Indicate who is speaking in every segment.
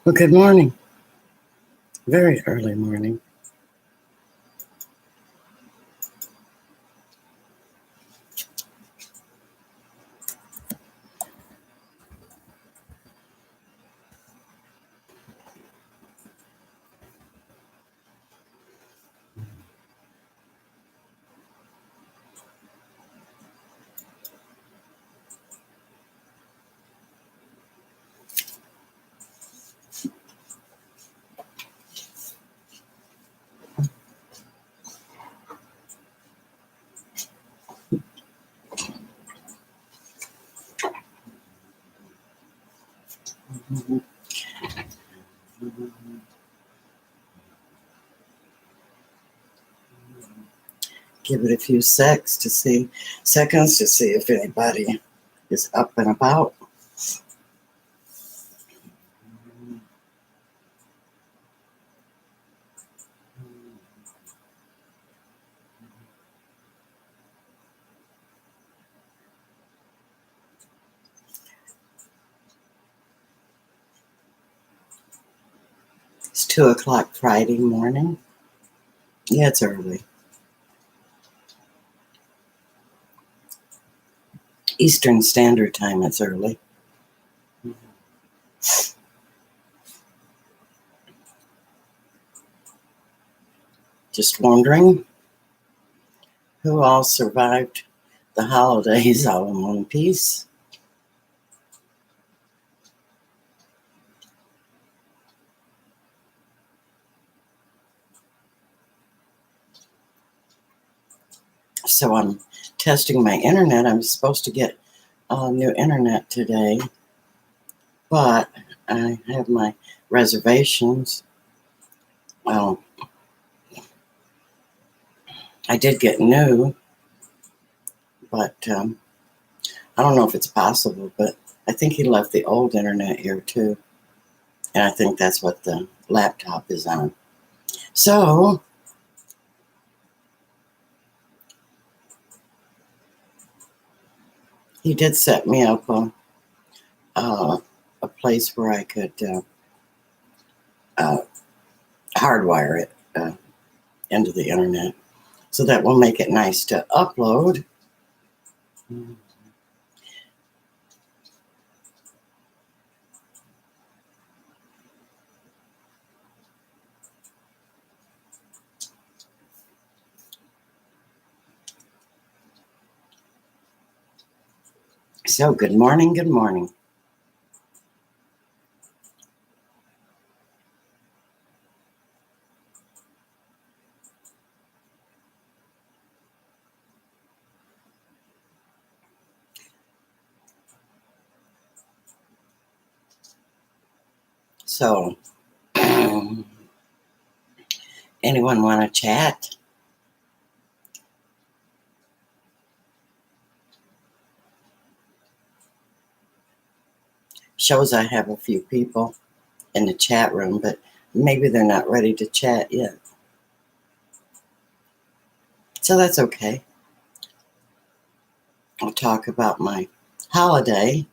Speaker 1: Well, good morning. Very early morning. Give it a few seconds to see if anybody is up and about. It's 2 o'clock Friday morning. Yeah, it's early. Eastern Standard Time, it's early. Just wondering who all survived the holidays all in one piece. So I'm testing my internet. I'm supposed to get new internet today, but I have my reservations. Well, I did get new, but I don't know if it's possible, but I think he left the old internet here too. And I think that's what the laptop is on. So he did set me up a place where I could hardwire it into the internet. So that will make it nice to upload. So good morning, good morning. So anyone want to chat? Shows I have a few people in the chat room, but maybe they're not ready to chat yet. So that's okay. I'll talk about my holiday.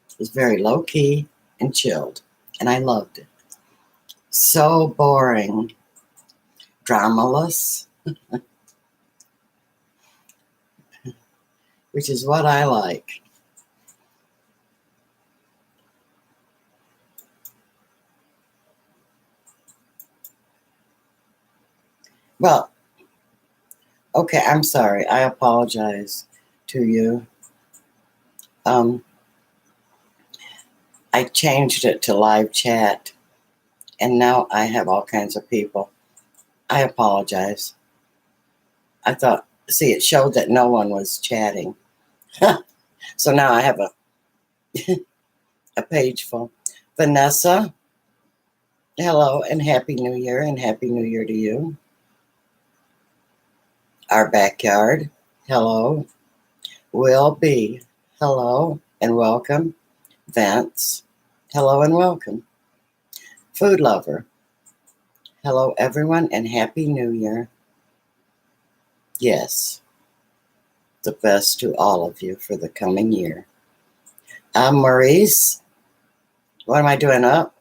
Speaker 1: It was very low-key and chilled, and I loved it. So boring. Dramaless, which is what I like. Well, okay, I'm sorry. I apologize to you. I changed it to live chat, and now I have all kinds of people. I apologize. I thought, see, it showed that no one was chatting. So now I have a page full. Vanessa, hello, and Happy New Year, and Happy New Year to you. Our backyard, hello. Will be, hello, and welcome. Vance, hello, and welcome. Food lover, hello, everyone, and Happy New Year. Yes, the best to all of you for the coming year. I'm Maurice. What am I doing up?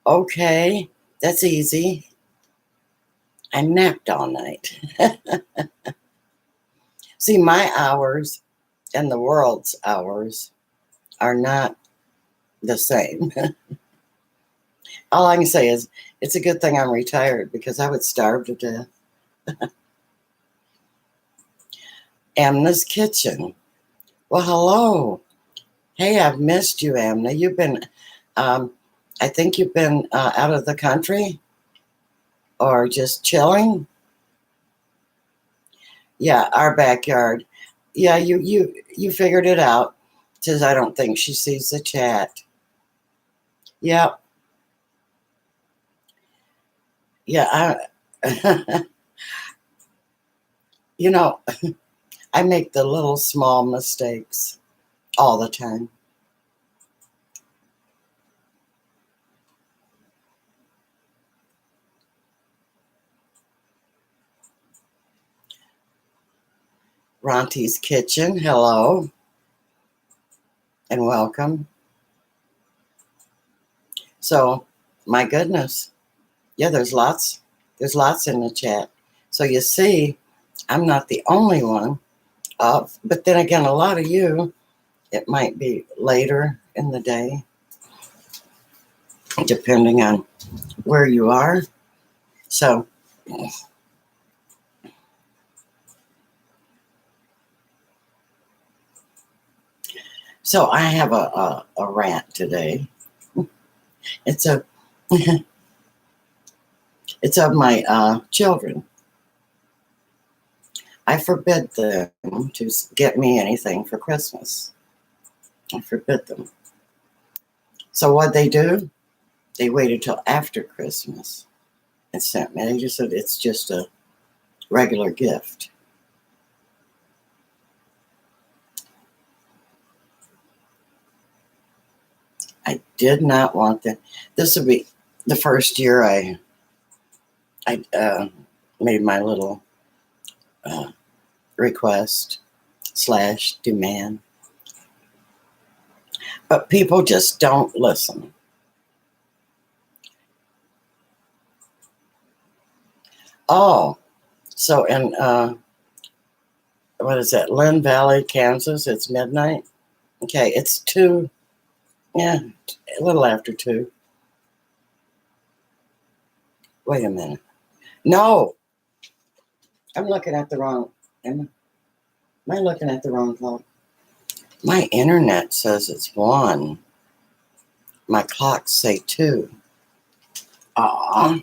Speaker 1: Okay, that's easy. I napped all night. See, my hours and the world's hours are not the same. All I can say is it's a good thing I'm retired because I would starve to death. Amna's Kitchen. Well, hello. Hey, I've missed you, Amna. You've been, um, I think you've been out of the country or just chilling. Yeah, our backyard. Yeah, you figured it out. Says I don't think she sees the chat. Yep. Yeah, I, you know, I make the little small mistakes all the time. Ronti's Kitchen. Hello and welcome. So, my goodness. Yeah, there's lots in the chat. So you see, I'm not the only one. But then again, a lot of you, it might be later in the day, depending on where you are. So, I have a rant today. It's a it's of my children. I forbid them to get me anything for Christmas. I forbid them. So what they do? They waited till after Christmas and sent me. They just said it's just a regular gift. I did not want that. This would be the first year I made my little uh, request / demand, but people just don't listen. Oh, so in what is that? Lynn Valley, Kansas. It's midnight. Okay, it's 2. Yeah, a little after 2. Wait a minute. No, I'm looking at the wrong. Am I looking at the wrong clock? My internet says it's 1. My clocks say 2. Aw.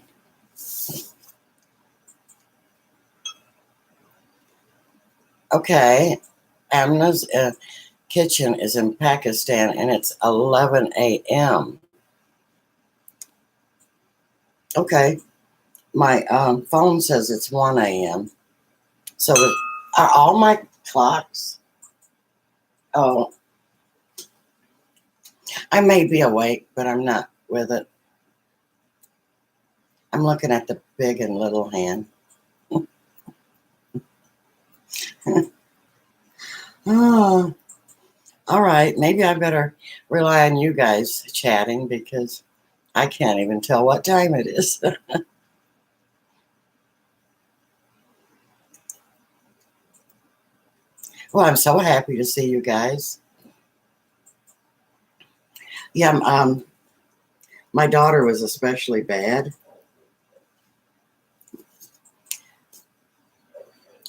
Speaker 1: Okay. Amna's Kitchen is in Pakistan and it's 11 a.m. Okay. My phone says it's 1 a.m. So are all my clocks? Oh, I may be awake, but I'm not with it. I'm looking at the big and little hand. Oh, all right. Maybe I better rely on you guys chatting because I can't even tell what time it is. Well, I'm so happy to see you guys. Yeah, my daughter was especially bad.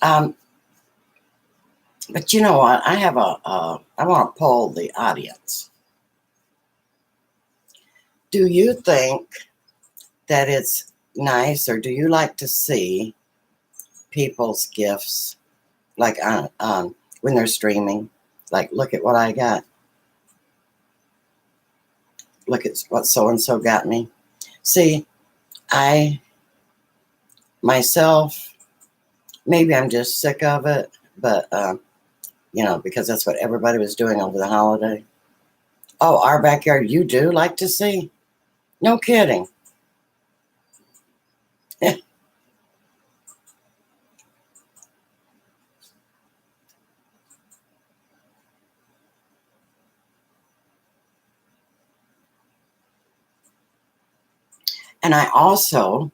Speaker 1: Um, but you know what? I have I want to poll the audience. Do you think that it's nice, or do you like to see people's gifts, like when they're streaming? Like, look at what I got. Look at what so and so got me. See, I myself, maybe I'm just sick of it, but because that's what everybody was doing over the holiday. Oh, our backyard, you do like to see? No kidding. And I also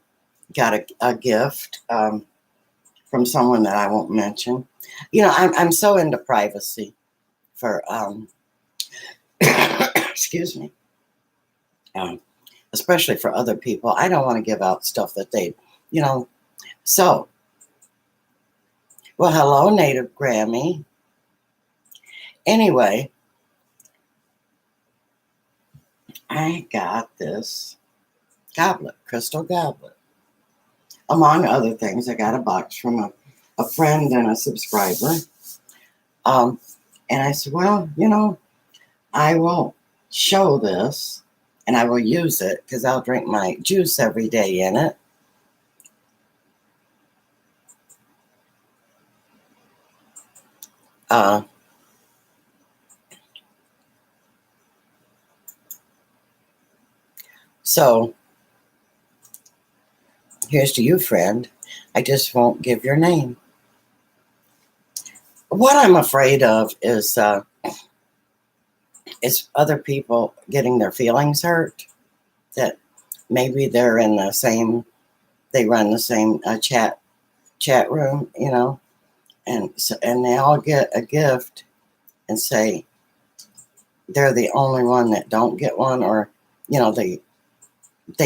Speaker 1: got a gift from someone that I won't mention. You know, I'm so into privacy for, excuse me, um, especially for other people. I don't want to give out stuff that they, you know. So, well, hello, Native Grammy. Anyway, I got this goblet, crystal goblet. Among other things, I got a box from a friend and a subscriber. Um, and I said, well, you know, I will show this and I will use it because I'll drink my juice every day in it. So here's to you, friend. I just won't give your name. What I'm afraid of is other people getting their feelings hurt. That maybe they're in the same, they run the same chat room, you know, and they all get a gift and say they're the only one that don't get one, or you know, they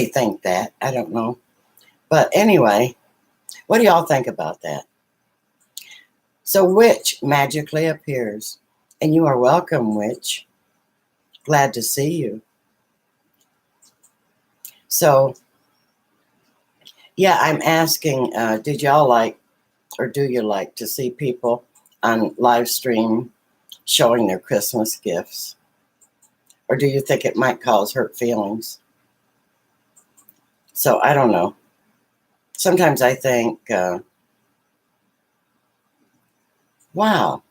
Speaker 1: think that. I don't know, but anyway, what do y'all think about that? So Witch magically appears, and you are welcome, Witch. Glad to see you. So yeah, I'm asking, did y'all like, or do you like to see people on live stream showing their Christmas gifts? Or do you think it might cause hurt feelings? So I don't know. Sometimes I think, wow.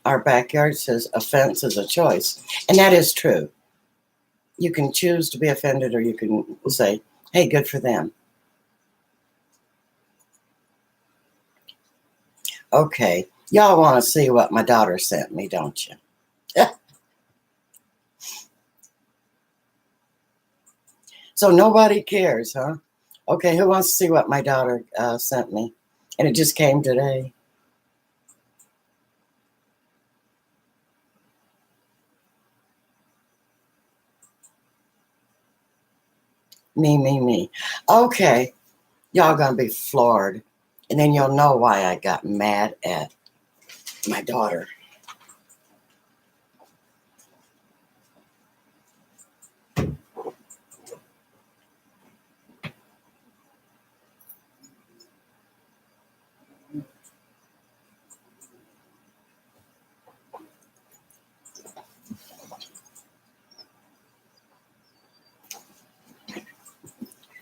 Speaker 1: Our backyard says offense is a choice. And that is true. You can choose to be offended, or you can say, hey, good for them. Okay. Y'all want to see what my daughter sent me, don't you? So nobody cares, huh? Okay, who wants to see what my daughter sent me? And it just came today. Me. Okay, y'all gonna be floored. And then you'll know why I got mad at my daughter.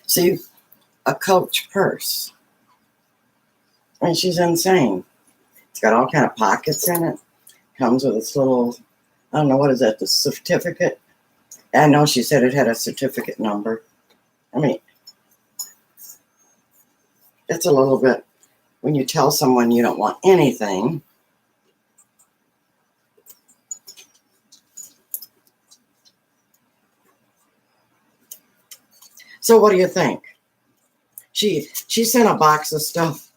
Speaker 1: See, a Coach purse. And she's insane. It's got all kind of pockets in it. Comes with its little, I don't know, what is that, the certificate? I know she said it had a certificate number. I mean, it's a little bit, when you tell someone you don't want anything. So what do you think? She sent a box of stuff,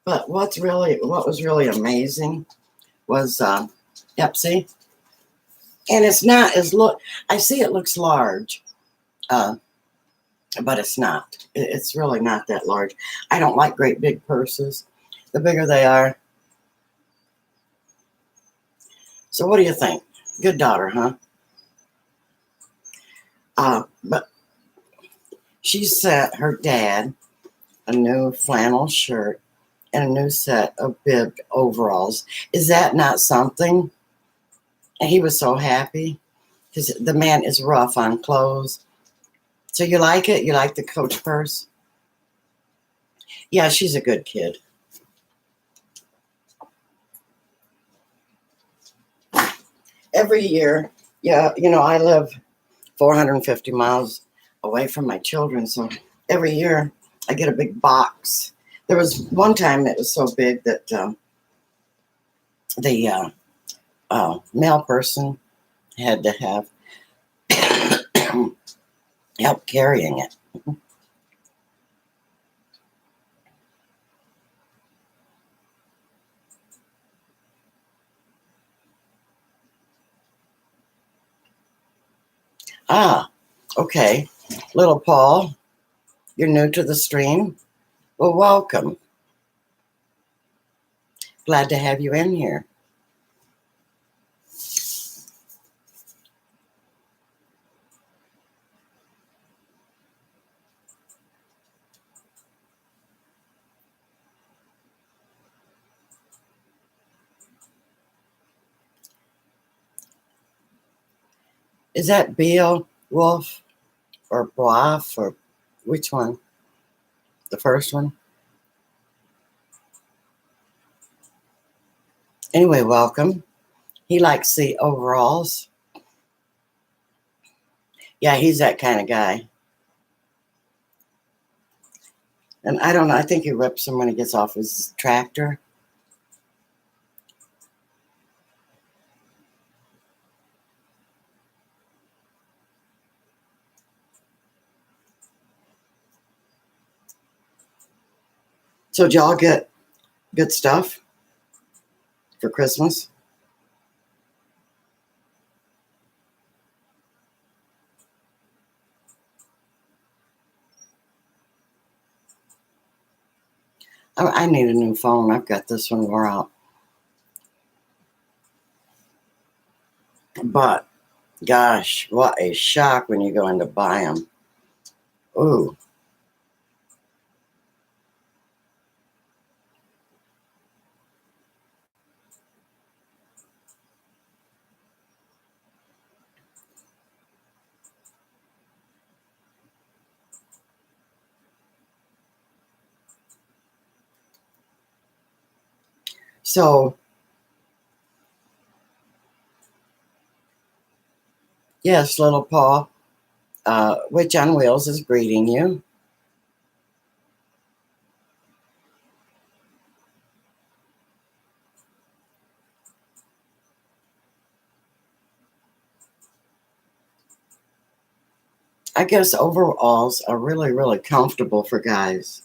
Speaker 1: but what was really amazing was, yep, see? And it's not as I see it looks large, but it's not. It's really not that large. I don't like great big purses. The bigger they are. So what do you think? Good daughter, huh? But she sent her dad a new flannel shirt and a new set of bibbed overalls. Is that not something? And he was so happy because the man is rough on clothes. So you like it? You like the Coach purse? Yeah, she's a good kid. Every year, yeah, you know, I live 450 miles away from my children. So every year I get a big box. There was one time it was so big that the mail person had to have help carrying it. Ah, okay. Little Paul, you're new to the stream. Well, welcome. Glad to have you in here. Is that Beowulf or Boaf or which one? The first one? Anyway, welcome. He likes the overalls. Yeah, he's that kind of guy. And I don't know, I think he rips them when he gets off his tractor. So did y'all get good stuff for Christmas? I need a new phone. I've got this one wore out. But gosh, what a shock when you go in to buy them. Ooh. So, yes, little Paul, Witch on Wheels is greeting you. I guess overalls are really, really comfortable for guys.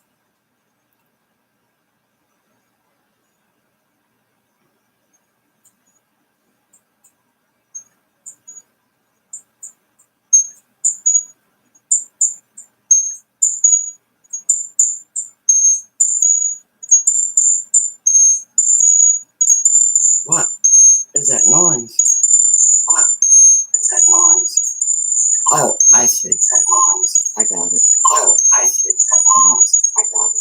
Speaker 1: What is that noise? What is that noise? Oh, I see. I got it. Oh, I see. I got it.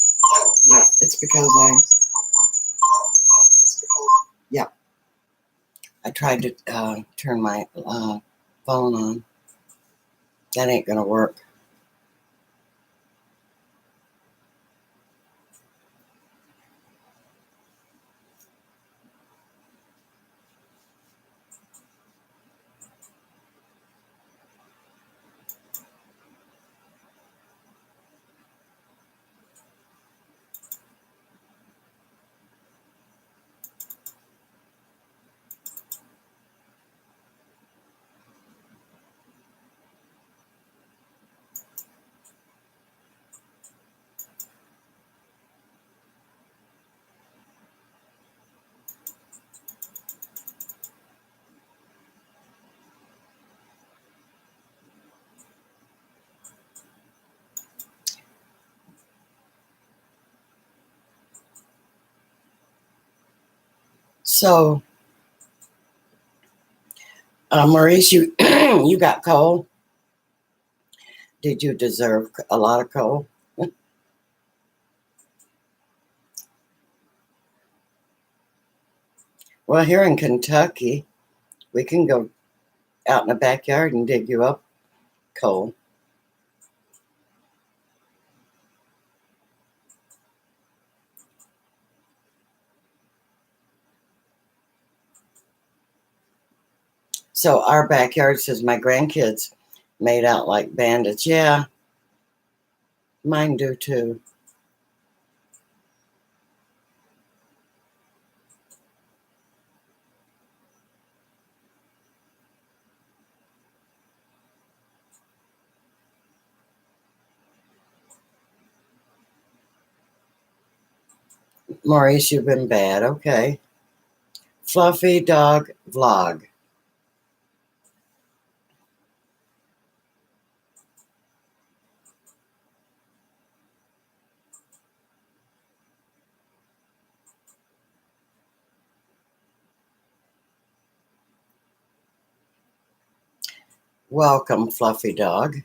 Speaker 1: Yeah, it's because yeah, I tried to turn my phone on. That ain't gonna work. So, Maurice, you you got coal. Did you deserve a lot of coal? Well, here in Kentucky, we can go out in the backyard and dig you up coal. So our backyard says my grandkids made out like bandits. Yeah, mine do too. Maurice, you've been bad. Okay. Fluffy dog vlog. Welcome, Fluffy dog.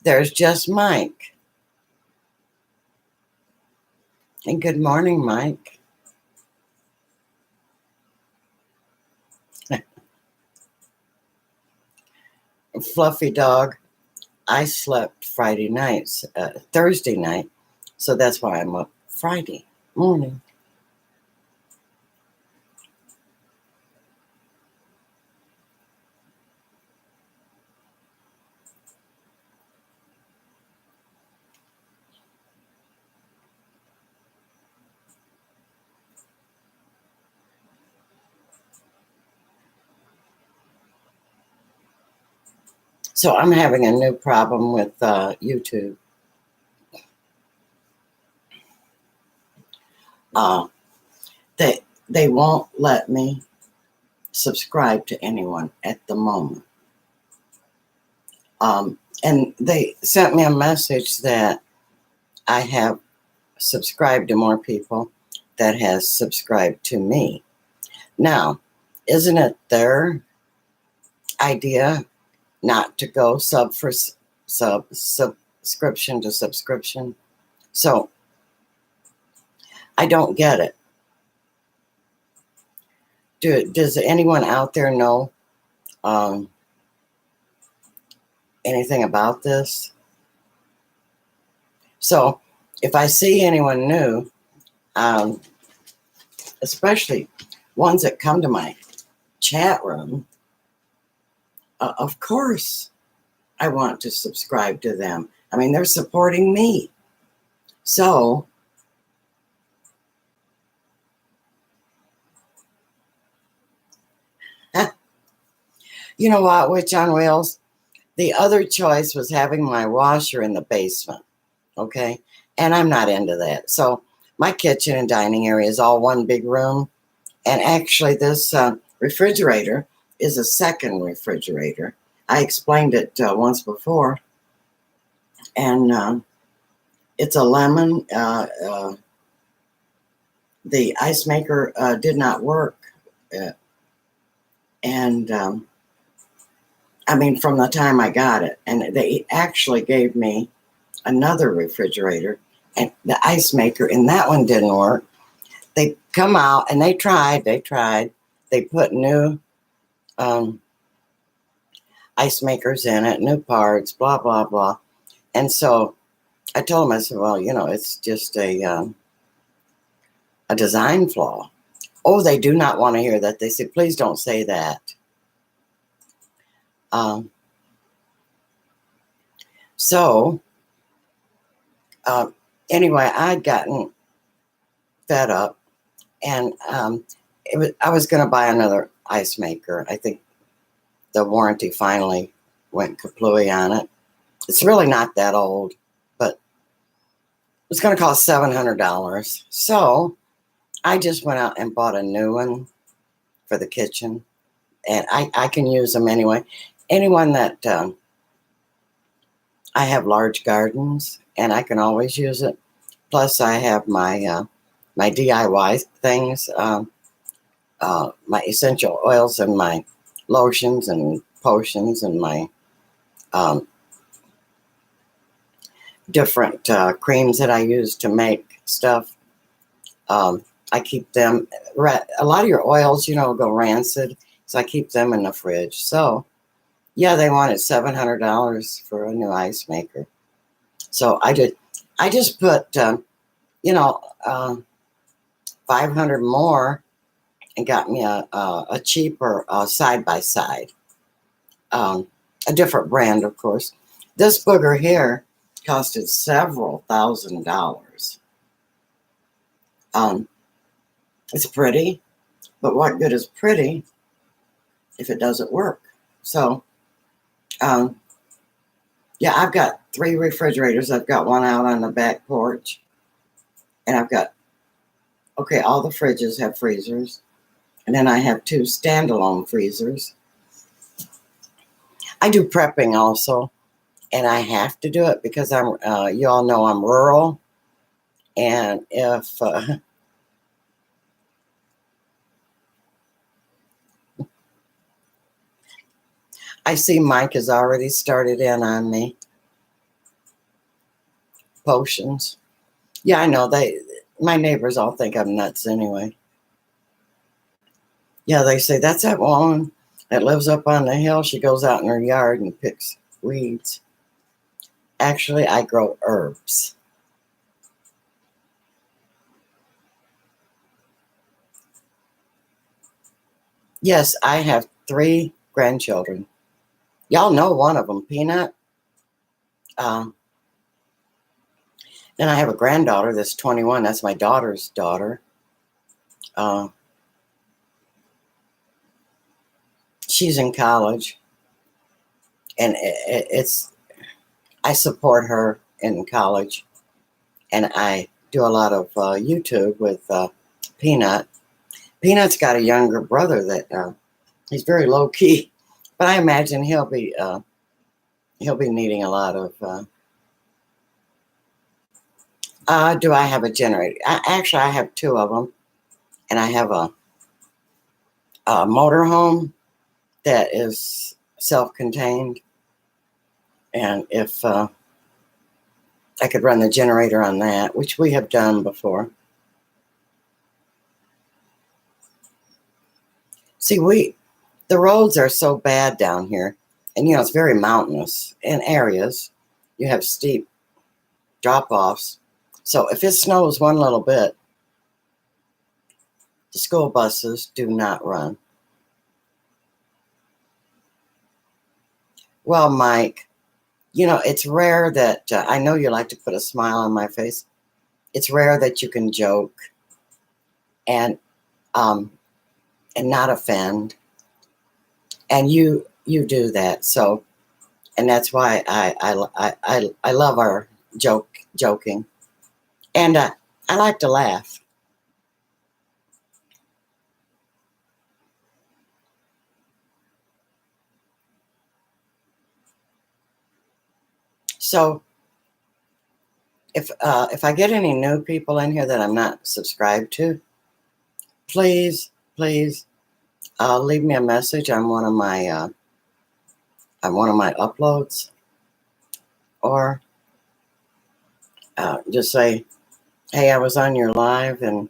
Speaker 1: There's just Mike. And good morning, Mike. Fluffy dog. I slept Friday nights, Thursday night, so that's why I'm up Friday morning. So I'm having a new problem with YouTube. Uh, they won't let me subscribe to anyone at the moment. And they sent me a message that I have subscribed to more people that has subscribed to me. Now, isn't it their idea not to go subscription to subscription? So I don't get it. Does anyone out there know anything about this? So if I see anyone new, especially ones that come to my chat room, of course I want to subscribe to them. I mean, they're supporting me. So you know what, Witch on Wheels? The other choice was having my washer in the basement. Okay. And I'm not into that. So my kitchen and dining area is all one big room. And actually, this refrigerator is a second refrigerator. I explained it once before. And it's a lemon. The ice maker did not work. And I mean, from the time I got it. And they actually gave me another refrigerator and the ice maker, and that one didn't work. They come out and they tried. They put new ice makers in it, new parts, blah, blah, blah. And so I told them, I said, well, you know, it's just a design flaw. Oh, they do not want to hear that. They said, please don't say that. So anyway, I'd gotten fed up, and I was going to buy another ice maker. I think the warranty finally went kaplooey on it. It's really not that old, but it was going to cost $700. So I just went out and bought a new one for the kitchen, and I can use them anyway. Anyone that I have large gardens, and I can always use it. Plus, I have my my DIY things, my essential oils and my lotions and potions and my different creams that I use to make stuff. I keep them. A lot of your oils, you know, go rancid, so I keep them in the fridge. So, yeah, they wanted $700 for a new ice maker. So I just put, you know, 500 more and got me a cheaper side by side, a different brand, of course. This booger here costed several $1,000s. It's pretty, but what good is pretty if it doesn't work? So Um, yeah, I've got 3 refrigerators. I've got one out on the back porch. And I've got, okay, all the fridges have freezers. And then I have 2 standalone freezers. I do prepping also. And I have to do it because you all know I'm rural. And if I see Mike has already started in on me. Potions. Yeah, I know. My neighbors all think I'm nuts anyway. Yeah, they say, that's that woman that lives up on the hill. She goes out in her yard and picks weeds. Actually, I grow herbs. Yes, I have 3 grandchildren. Y'all know one of them, Peanut. Then I have a granddaughter that's 21. That's my daughter's daughter. She's in college. And I support her in college. And I do a lot of YouTube with Peanut. Peanut's got a younger brother that he's very low key, but I imagine he'll be needing a lot of. Do I have a generator? Actually, I have 2 of them, and I have a motorhome that is self-contained, and if I could run the generator on that, which we have done before. See, the roads are so bad down here, and it's very mountainous in areas. You have steep drop-offs. So if it snows one little bit, the school buses do not run. Well, Mike, it's rare that I know you like to put a smile on my face. It's rare that you can joke and not offend, and you do that. So, and that's why I love our joking, and I like to laugh. So if I get any new people in here that I'm not subscribed to, please leave me a message on one of my uploads, or just say, hey, I was on your live, and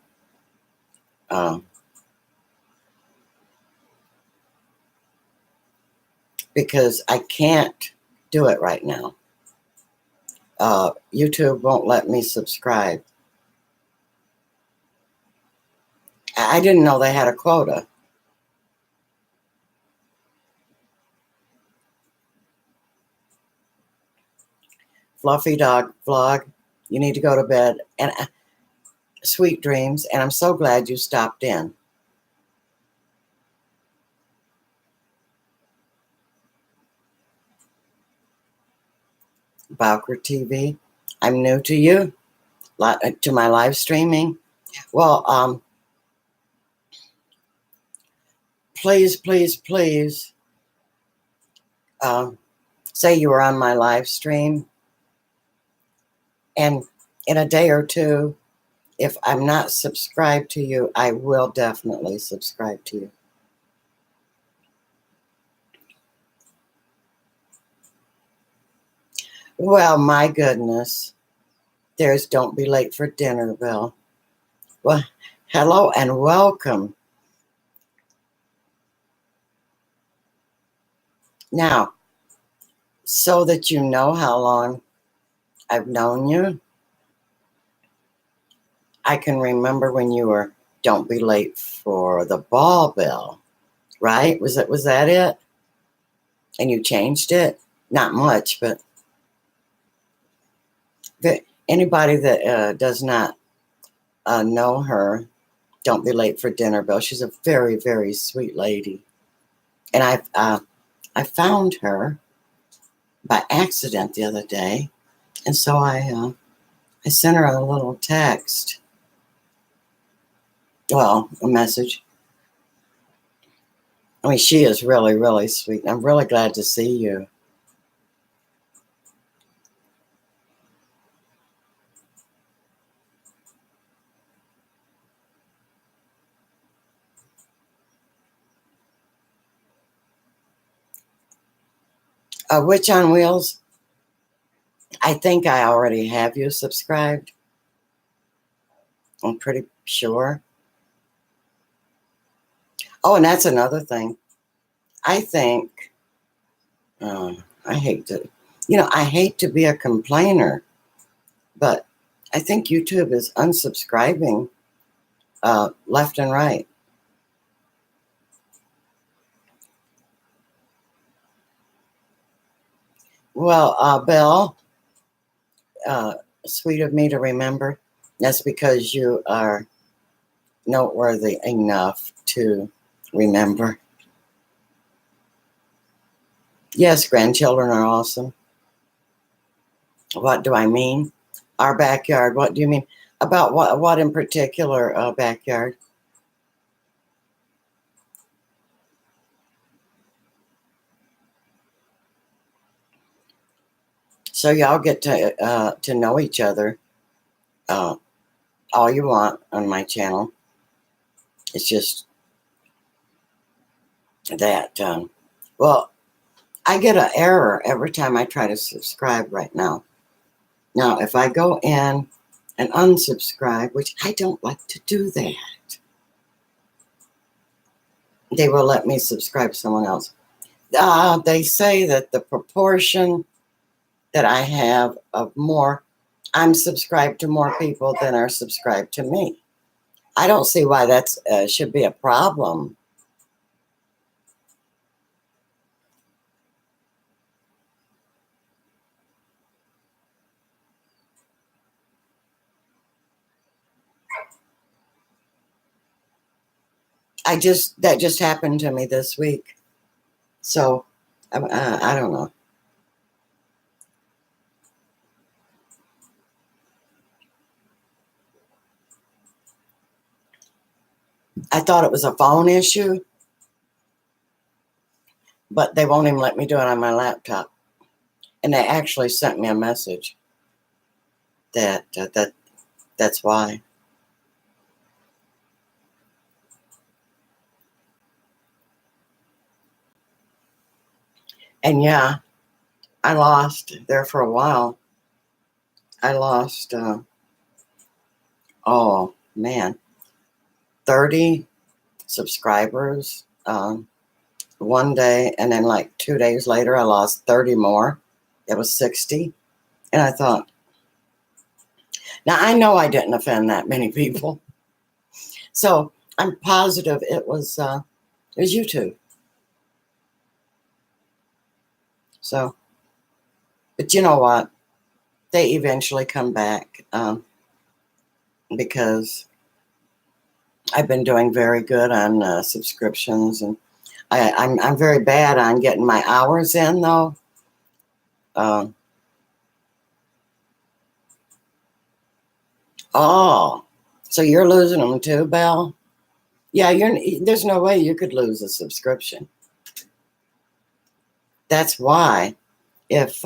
Speaker 1: because I can't do it right now. YouTube won't let me subscribe. I didn't know they had a quota. Fluffy Dog Vlog, you need to go to bed, and sweet dreams, and I'm so glad you stopped in. Bowker TV, I'm new to you, to my live streaming. Well, please say you were on my live stream, and in a day or two, if I'm not subscribed to you, I will definitely subscribe to you. Well, my goodness, there's Don't Be Late for Dinner, Bill. Well, hello and welcome. Now, so that you know how long I've known you, I can remember when you were Don't Be Late for the Ball Bill, right? Was that it? And you changed it? Not much, but anybody that does not know her, Don't Be Late for Dinner, Bill. She's a very, very sweet lady, and I found her by accident the other day. And so I sent her a little text. Well, a message. I mean, she is really, really sweet. I'm really glad to see you. Witch on Wheels, I think I already have you subscribed. I'm pretty sure. Oh, and that's another thing. I think, I hate to, I hate to be a complainer, but I think YouTube is unsubscribing left and right. Well, Bill, sweet of me to remember. That's because you are noteworthy enough to remember. Yes, grandchildren are awesome. What do I mean? Our backyard. What do you mean? About what in particular backyard? So y'all get to know each other all you want on my channel. It's just that, well, I get an error every time I try to subscribe right now. Now, if I go in and unsubscribe, which I don't like to do that, they will let me subscribe to someone else. They say that the proportion that I have of more, I'm subscribed to more people than are subscribed to me. I don't see why that's should be a problem. That just happened to me this week. So I don't know. I thought it was a phone issue, but they won't even let me do it on my laptop. And they actually sent me a message that's why. And yeah, I lost there for a while. I lost, oh man, 30 subscribers one day. And then like 2 days later, I lost 30 more. It was 60. And I thought, now I know I didn't offend that many people. So I'm positive it was YouTube. So, but you know what? They eventually come back because I've been doing very good on subscriptions, and I'm very bad on getting my hours in though. Oh, so you're losing them too, Belle? Yeah, there's no way you could lose a subscription. That's why, if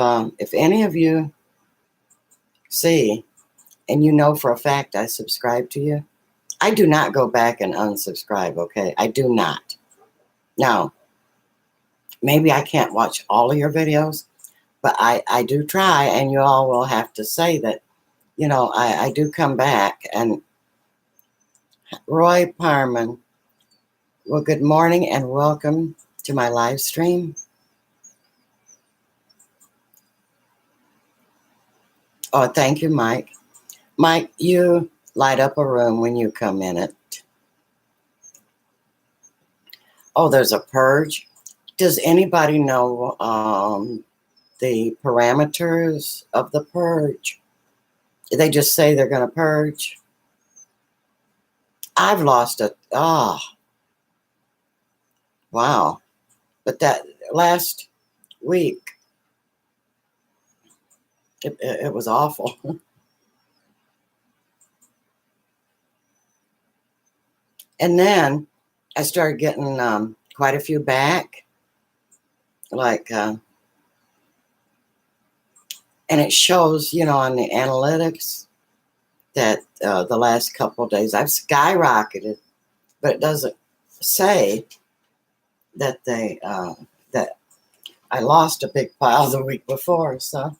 Speaker 1: any of you see, and you know for a fact I subscribe to you, I do not go back and unsubscribe, okay? I do not. Now, maybe I can't watch all of your videos, but I do try, and you all will have to say that, I do come back. And Roy Parman, well, good morning and welcome to my live stream. Oh, thank you, Mike. Mike, you light up a room when you come in it. Oh, there's a purge. Does anybody know the parameters of the purge? They just say they're going to purge. I've lost it. Oh, wow. But that last week, It was awful. And then I started getting quite a few back, like, and it shows, on the analytics that the last couple of days I've skyrocketed, but it doesn't say that that I lost a big pile the week before. So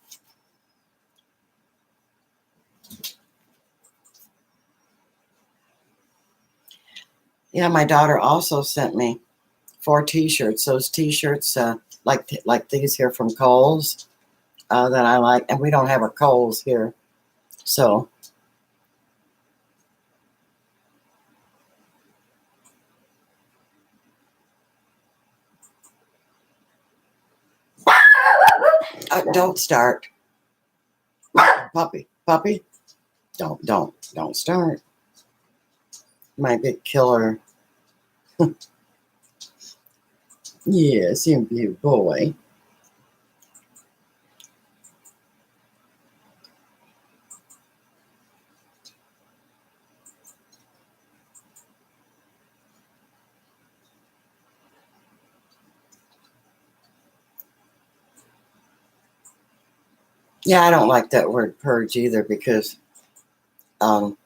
Speaker 1: yeah, my daughter also sent me 4 T-shirts. Those T-shirts, like these here from Kohl's, that I like, and we don't have a Kohl's here, so. Don't start, puppy. Don't start. My big killer. Yes, you be a boy. Yeah, I don't like that word purge either because, um,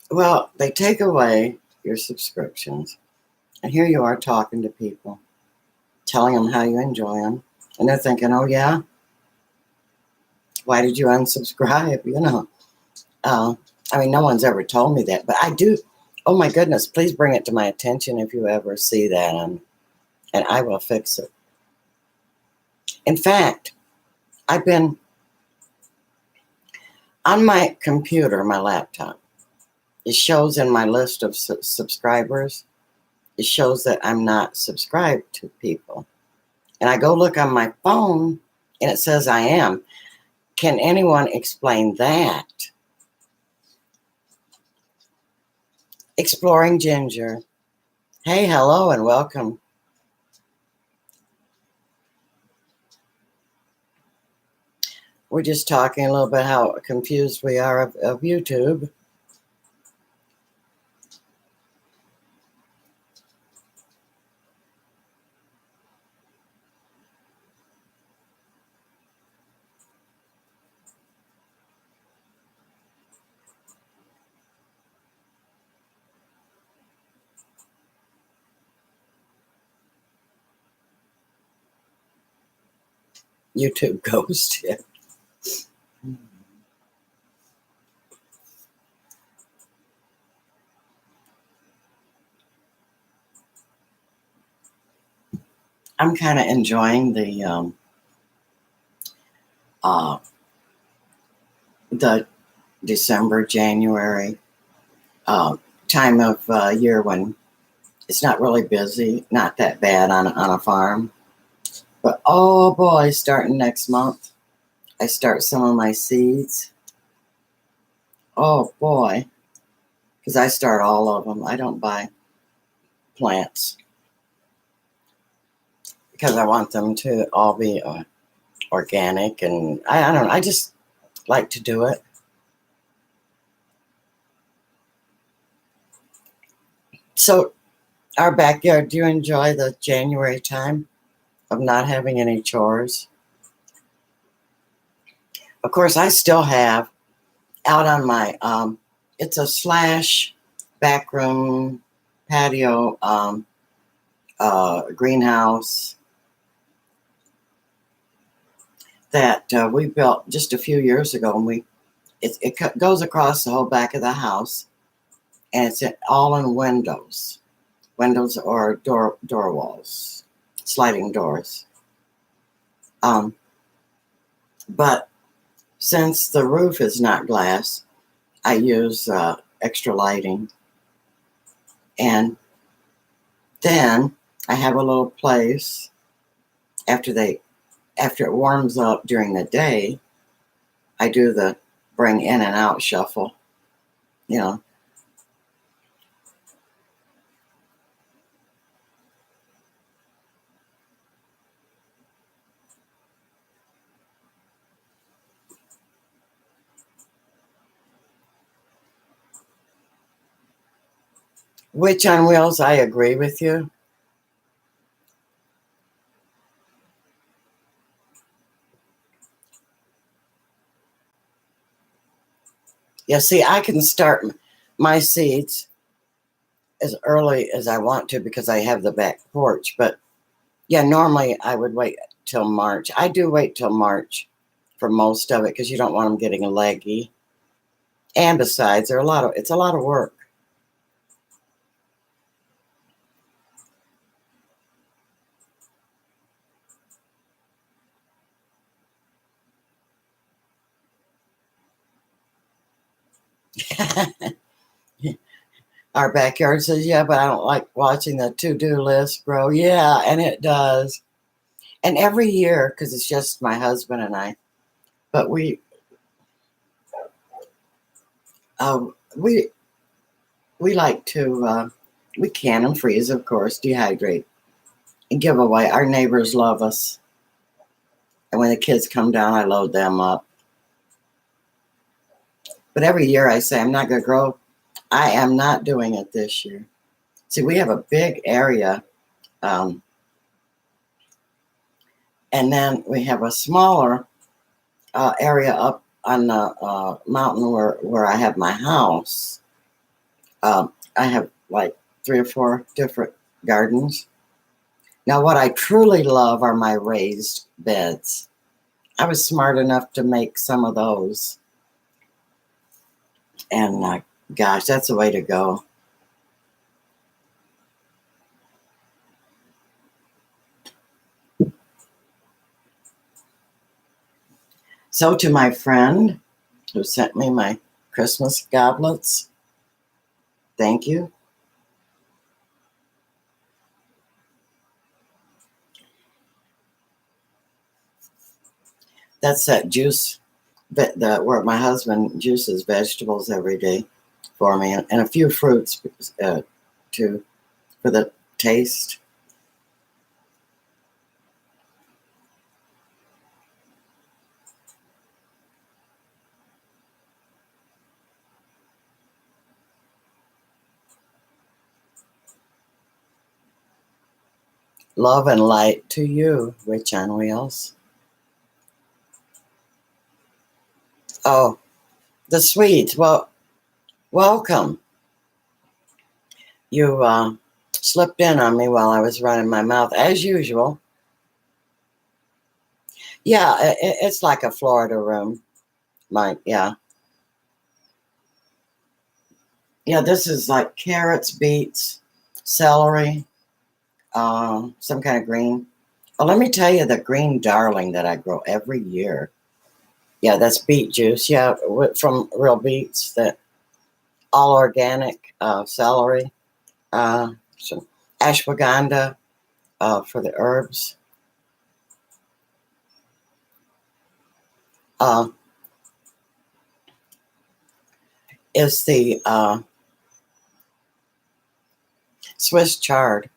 Speaker 1: well, they take away your subscriptions, and here you are talking to people, telling them how you enjoy them, and they're thinking, "Oh yeah, why did you unsubscribe?" Uh, I mean, no one's ever told me that, but I do. Oh my goodness, please bring it to my attention if you ever see that, and I will fix it. In fact, I've been on my computer, my laptop. It shows in my list of subscribers, it shows that I'm not subscribed to people. And I go look on my phone and it says I am. Can anyone explain that? Exploring Ginger. Hey, hello, and welcome. We're just talking a little bit how confused we are of YouTube. YouTube ghost. Yeah. I'm kind of enjoying uh, the December, January time of year when it's not really busy, not that bad on a farm. But oh boy, starting next month, I start some of my seeds. Oh boy, because I start all of them. I don't buy plants because I want them to all be organic, and I don't know. I just like to do it. So, our backyard, do you enjoy the January time of not having any chores? Of course, I still have out on my, it's a slash back room patio greenhouse that we built just a few years ago, and it goes across the whole back of the house, and it's all in windows or door walls, sliding doors. But since the roof is not glass, I use extra lighting, and then I have a little place after it warms up during the day. I do the bring in and out shuffle, you know. Witch on Wheels, I agree with you. Yeah, see, I can start my seeds as early as I want to because I have the back porch. But yeah, normally I would wait till March. I do wait till March for most of it because you don't want them getting leggy. And besides, it's a lot of work. Our backyard says, yeah, but I don't like watching the to-do list grow. Yeah, and it does. And every year, because it's just my husband and I, but uh, we we like to we can and freeze, of course, dehydrate and give away. Our neighbors love us, and when the kids come down, I load them up. But every year I say I'm not going to grow. I am not doing it this year. See, we have a big area, um, and then we have a smaller area up on the mountain where I have my house. I have like 3 or 4 different gardens. Now, what I truly love are my raised beds. I was smart enough to make some of those, and gosh, that's the way to go. So, to my friend who sent me my Christmas goblets, thank you. That's that juice where my husband juices vegetables every day for me, and a few fruits too for the taste. Love and light to you, Witch on Wheels. Oh, the sweets. Well, welcome. You slipped in on me while I was running my mouth, as usual. Yeah, it's like a Florida room. Yeah. Yeah, this is like carrots, beets, celery, some kind of green. Oh, let me tell you the green darling that I grow every year. Yeah, that's beet juice. Yeah, from real beets, that all organic celery, some ashwagandha for the herbs. Uh, is the Swiss chard.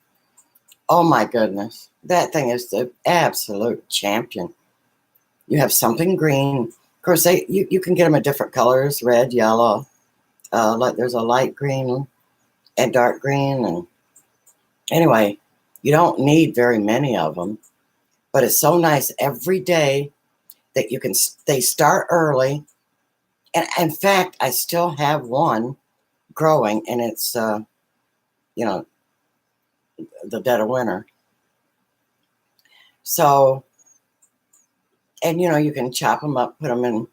Speaker 1: Oh my goodness. That thing is the absolute champion. You have something green. Of course, you can get them in different colors, red, yellow. Like there's a light green and dark green. And anyway, you don't need very many of them, but it's so nice every day that they start early. And in fact, I still have one growing, and it's, you know, the dead of winter. So, and you can chop them up, put them in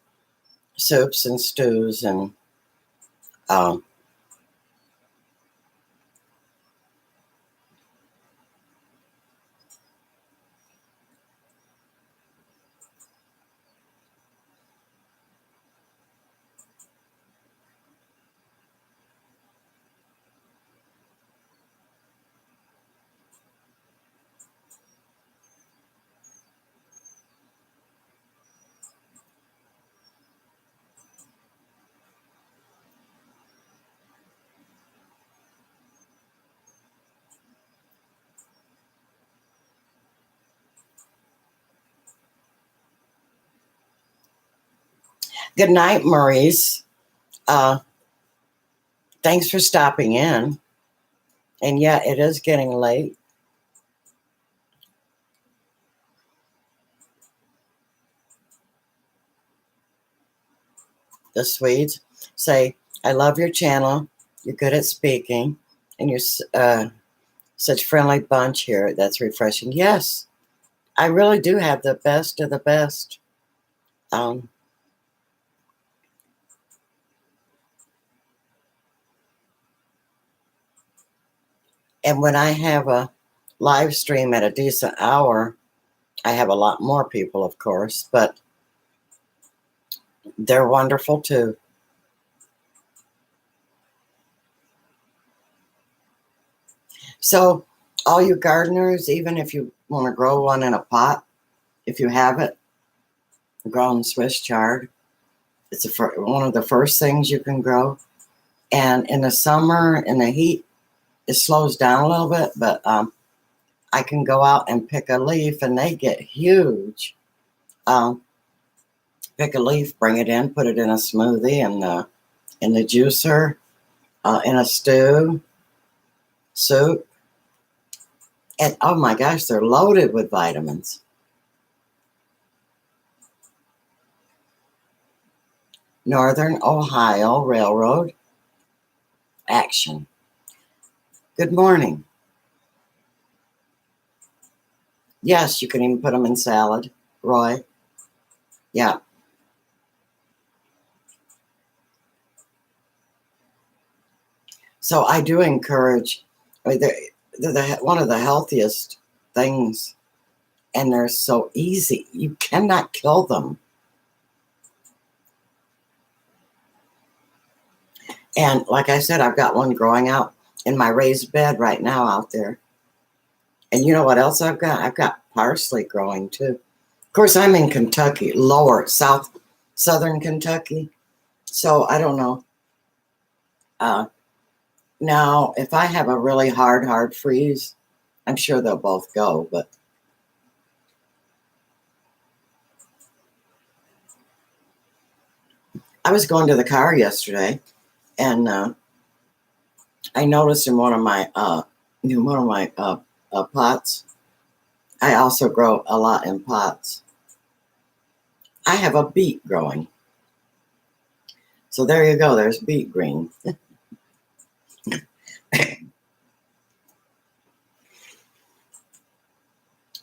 Speaker 1: soups and stews, and um, good night, Maurice. Uh, Thanks for stopping in. And yeah, it is getting late. The Swedes say, I love your channel. You're good at speaking. And you're such a friendly bunch here. That's refreshing. Yes, I really do have the best of the best. Um, and when I have a live stream at a decent hour, I have a lot more people, of course, but they're wonderful too. So, all you gardeners, even if you want to grow one in a pot, if you have it, grown Swiss chard, it's one of the first things you can grow. And in the summer, in the heat, it slows down a little bit, but I can go out and pick a leaf, and they get huge. Um, Pick a leaf, bring it in, put it in a smoothie, and in the juicer, in a stew, soup. And oh my gosh, they're loaded with vitamins. Northern Ohio Railroad Action. Good morning. Yes, you can even put them in salad, Roy. Yeah. So I do encourage, I mean, they're one of the healthiest things, and they're so easy. You cannot kill them. And like I said, I've got one growing out in my raised bed right now out there. And you know what else I've got? I've got parsley growing too. Of course, I'm in Kentucky, southern Kentucky. So I don't know. Now, if I have a really hard freeze, I'm sure they'll both go. But I was going to the car yesterday, and I noticed in one of my pots. I also grow a lot in pots. I have a beet growing. So there you go. There's beet green.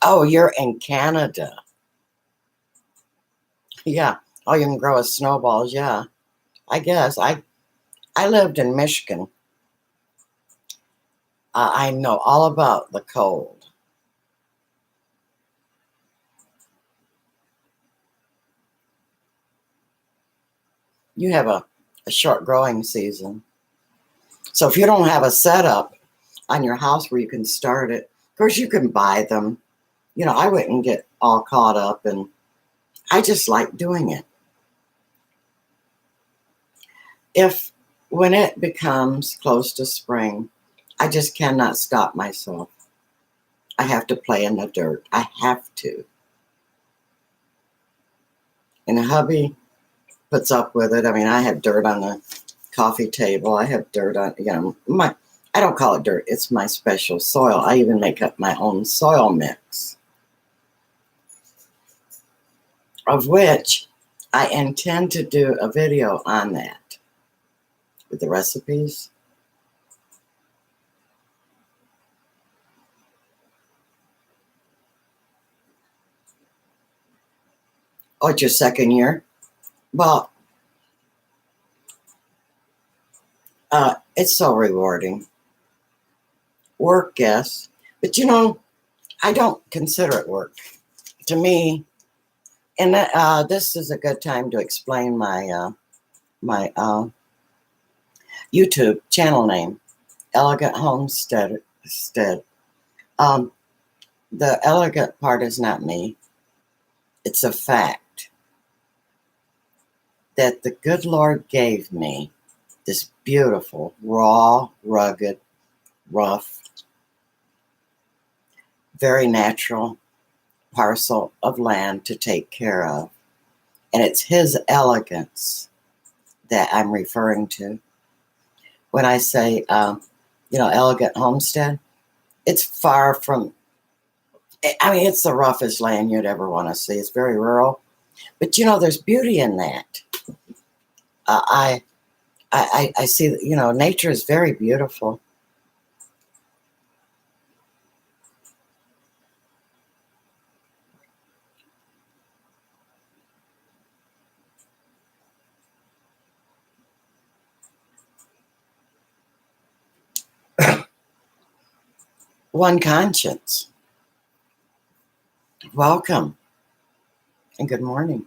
Speaker 1: Oh, you're in Canada. Yeah. Oh, you can grow a snowballs. Yeah. I guess. I lived in Michigan. I know all about the cold. You have a short growing season. So if you don't have a setup on your house where you can start it, of course you can buy them. You know, I wouldn't get all caught up, and I just like doing it. When it becomes close to spring, I just cannot stop myself. I have to play in the dirt. I have to. And hubby puts up with it. I mean, I have dirt on the coffee table. I have dirt on, I don't call it dirt. It's my special soil. I even make up my own soil mix, of which I intend to do a video on that with the recipes. Oh, it's your second year? Well, it's so rewarding. Work, yes. But I don't consider it work. To me, and this is a good time to explain my YouTube channel name, Elegant Homestead. Um, the elegant part is not me. It's a fact that the good Lord gave me this beautiful, raw, rugged, rough, very natural parcel of land to take care of. And it's his elegance that I'm referring to when I say Elegant Homestead. It's far from, I mean, it's the roughest land you'd ever want to see. It's very rural. But, there's beauty in that. I, I see, nature is very beautiful. One Conscience. Welcome and good morning.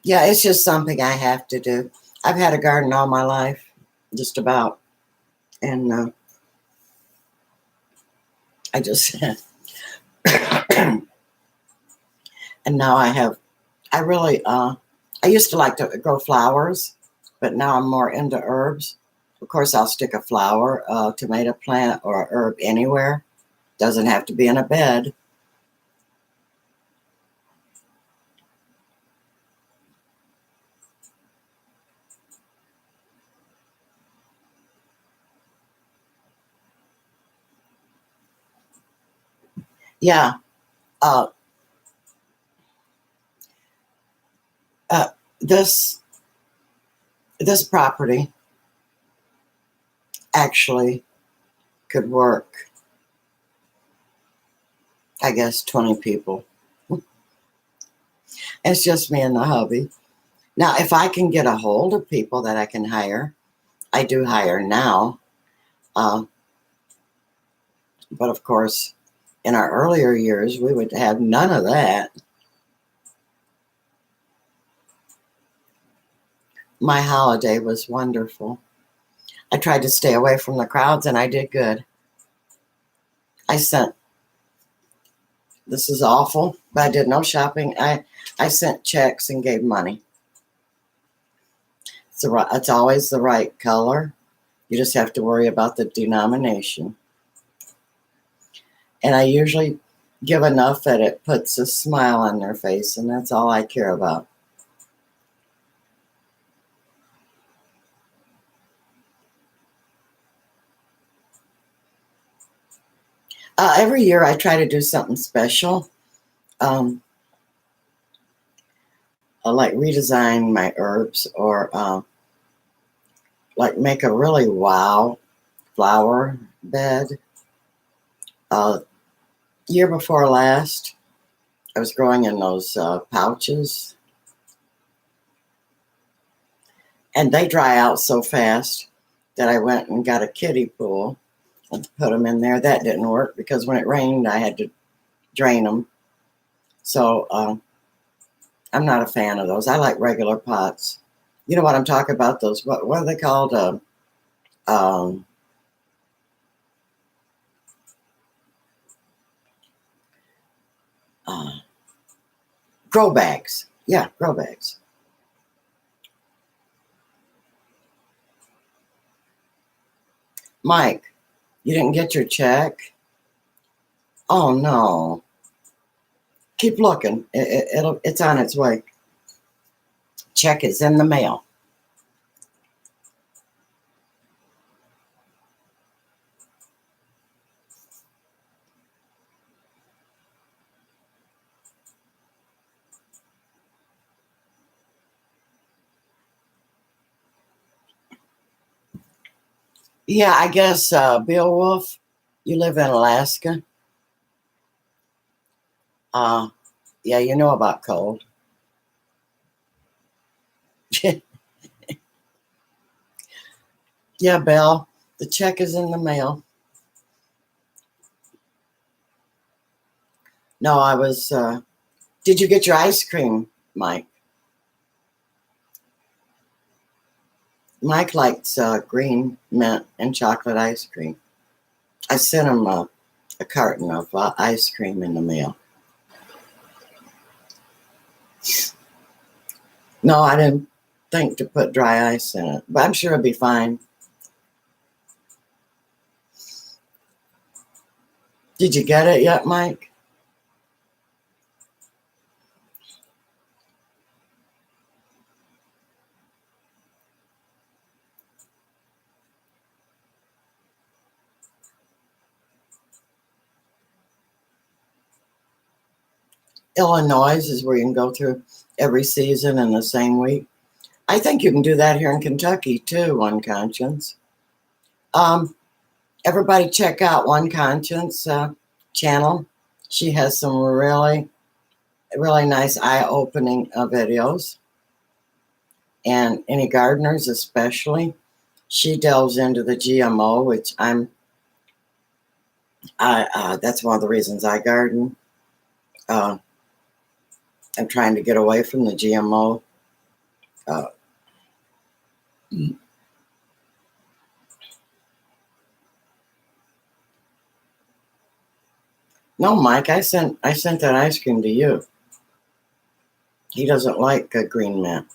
Speaker 1: Yeah, it's just something I have to do. I've had a garden all my life, just about. And I just, and now I really, I used to like to grow flowers, but now I'm more into herbs. Of course, I'll stick a flower, a tomato plant, or a herb anywhere. Doesn't have to be in a bed. Yeah. Uh, uh, this this property actually could work, I guess, 20 people. It's just me and the hubby. Now, if I can get a hold of people that I can hire, I do hire now. Uh, but of course, in our earlier years, we would have none of that. My holiday was wonderful. I tried to stay away from the crowds and I did good. I sent, this is awful, but I did no shopping. I sent checks and gave money. It's always the right color. You just have to worry about the denomination. And I usually give enough that it puts a smile on their face, and that's all I care about. Every year I try to do something special. I like redesign my herbs or like make a really wow flower bed. Year before last, I was growing in those pouches, and they dry out so fast that I went and got a kiddie pool and put them in there. That didn't work because when it rained, I had to drain them. So I'm not a fan of those. I like regular pots. You know what I'm talking about? Those what are they called? Um, uh, Grow bags. Yeah, grow bags. Mike, you didn't get your check? Oh no. Keep looking. It's on its way. Check is in the mail. Yeah, I guess Bill Wolf, you live in Alaska. Uh, yeah, you know about cold. Yeah, Bill, the check is in the mail. No, I was. Did you get your ice cream, Mike? Mike likes green mint and chocolate ice cream. I sent him a carton of ice cream in the mail. No, I didn't think to put dry ice in it, but I'm sure it'll be fine. Did you get it yet, Mike? Illinois is where you can go through every season in the same week. I think you can do that here in Kentucky too, One Conscience. Everybody check out One Conscience channel. She has some really, really nice eye-opening videos. And any gardeners especially, she delves into the GMO, which that's one of the reasons I garden. I'm trying to get away from the GMO. No, Mike, I sent that ice cream to you. He doesn't like green mint.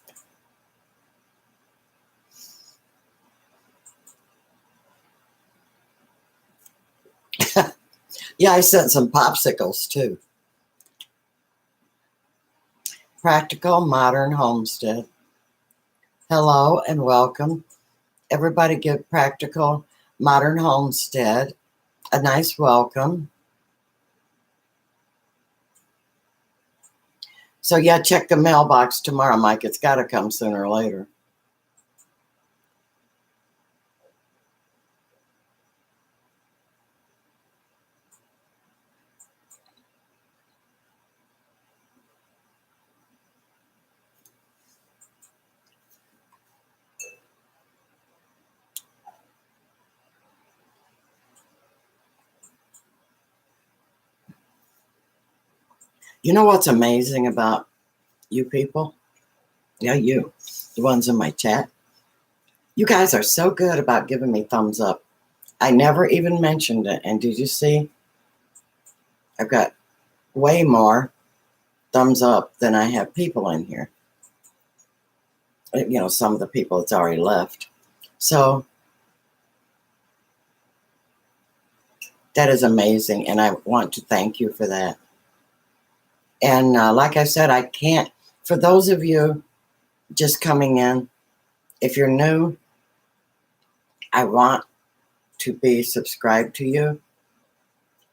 Speaker 1: Yeah, I sent some popsicles too. Practical Modern Homestead. Hello and welcome. Everybody give Practical Modern Homestead a nice welcome. So yeah, check the mailbox tomorrow, Mike. It's got to come sooner or later. You know what's amazing about you people? Yeah, you, the ones in my chat. You guys are so good about giving me thumbs up. I never even mentioned it. And did you see? I've got way more thumbs up than I have people in here. You know, some of the people that's already left. So that is amazing. And I want to thank you for that. And like I said, I can't, for those of you just coming in, if you're new, I want to be subscribed to you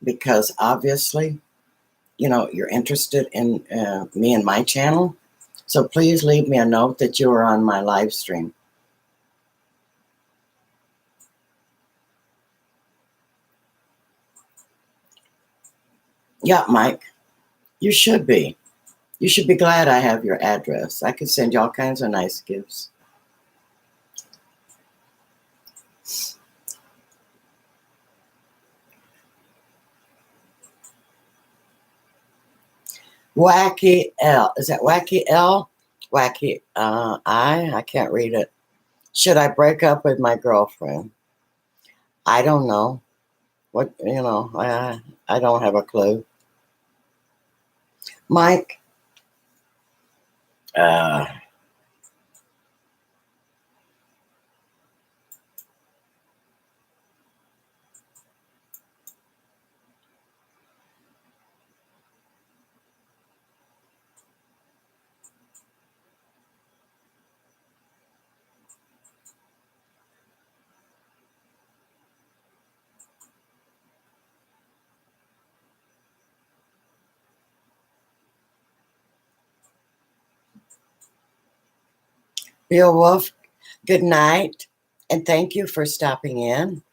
Speaker 1: because obviously, you know, you're interested in me and my channel. So please leave me a note that you are on my live stream. Yeah, Mike, you should be. You should be glad I have your address. I could send you all kinds of nice gifts. Wacky L. Is that Wacky L? Wacky I can't read it. Should I break up with my girlfriend? I don't know. What, you know, I don't have a clue. Mike, Bill Wolf, good night. And thank you for stopping in.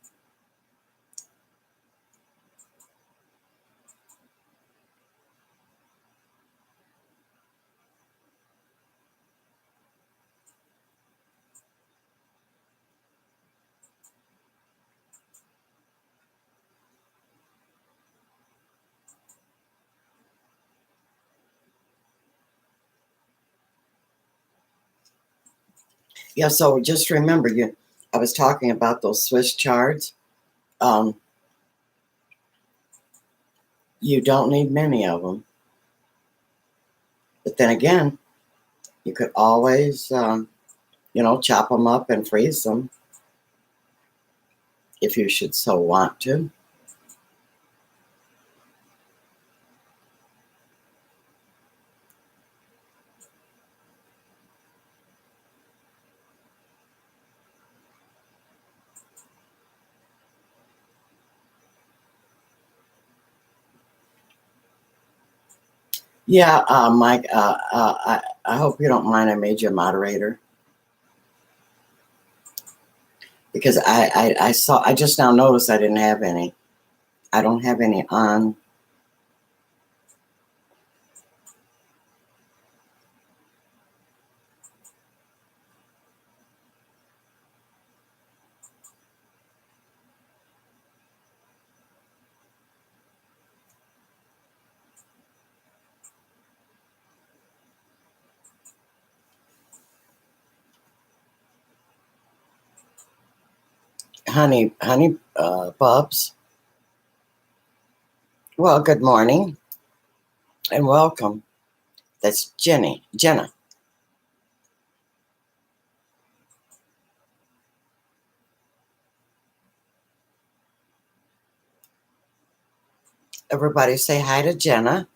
Speaker 1: Yeah, so just remember, I was talking about those Swiss charts. You don't need many of them. But then again, you could always, you know, chop them up and freeze them if you should so want to. Yeah, Mike, I hope you don't mind I made you a moderator because I just now noticed I didn't have any. I don't have any on. Honey, Bubs. Well, good morning and welcome. That's Jenna. Everybody say hi to Jenna.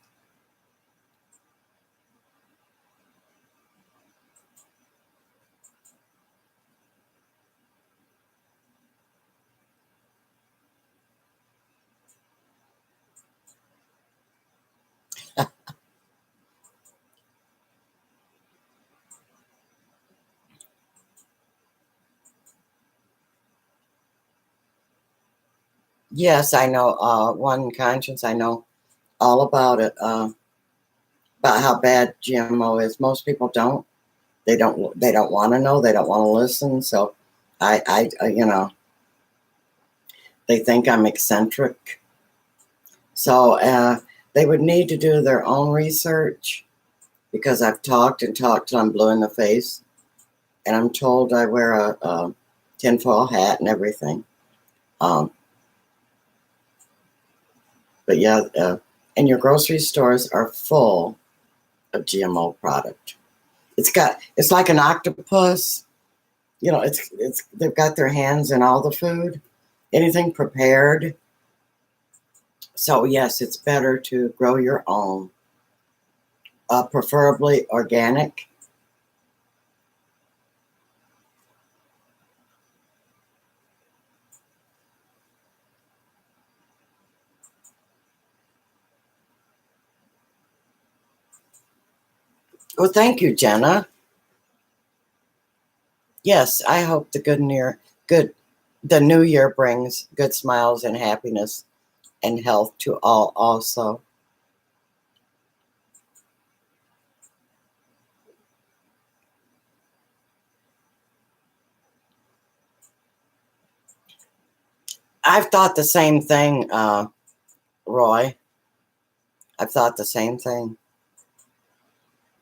Speaker 1: Yes, I know. One Conscience, I know all about it. About how bad GMO is. Most people don't. They don't. They don't want to know. They don't want to listen. So, they think I'm eccentric. So they would need to do their own research because I've talked and talked till I'm blue in the face, and I'm told I wear a tinfoil hat and everything. Um, but yeah, and your grocery stores are full of GMO product. It's like an octopus. It's they've got their hands in all the food, anything prepared. So yes, it's better to grow your own, preferably organic. Well, thank you, Jenna. Yes, I hope good, the new year brings good smiles and happiness and health to all. Also, I've thought the same thing, Roy. I've thought the same thing.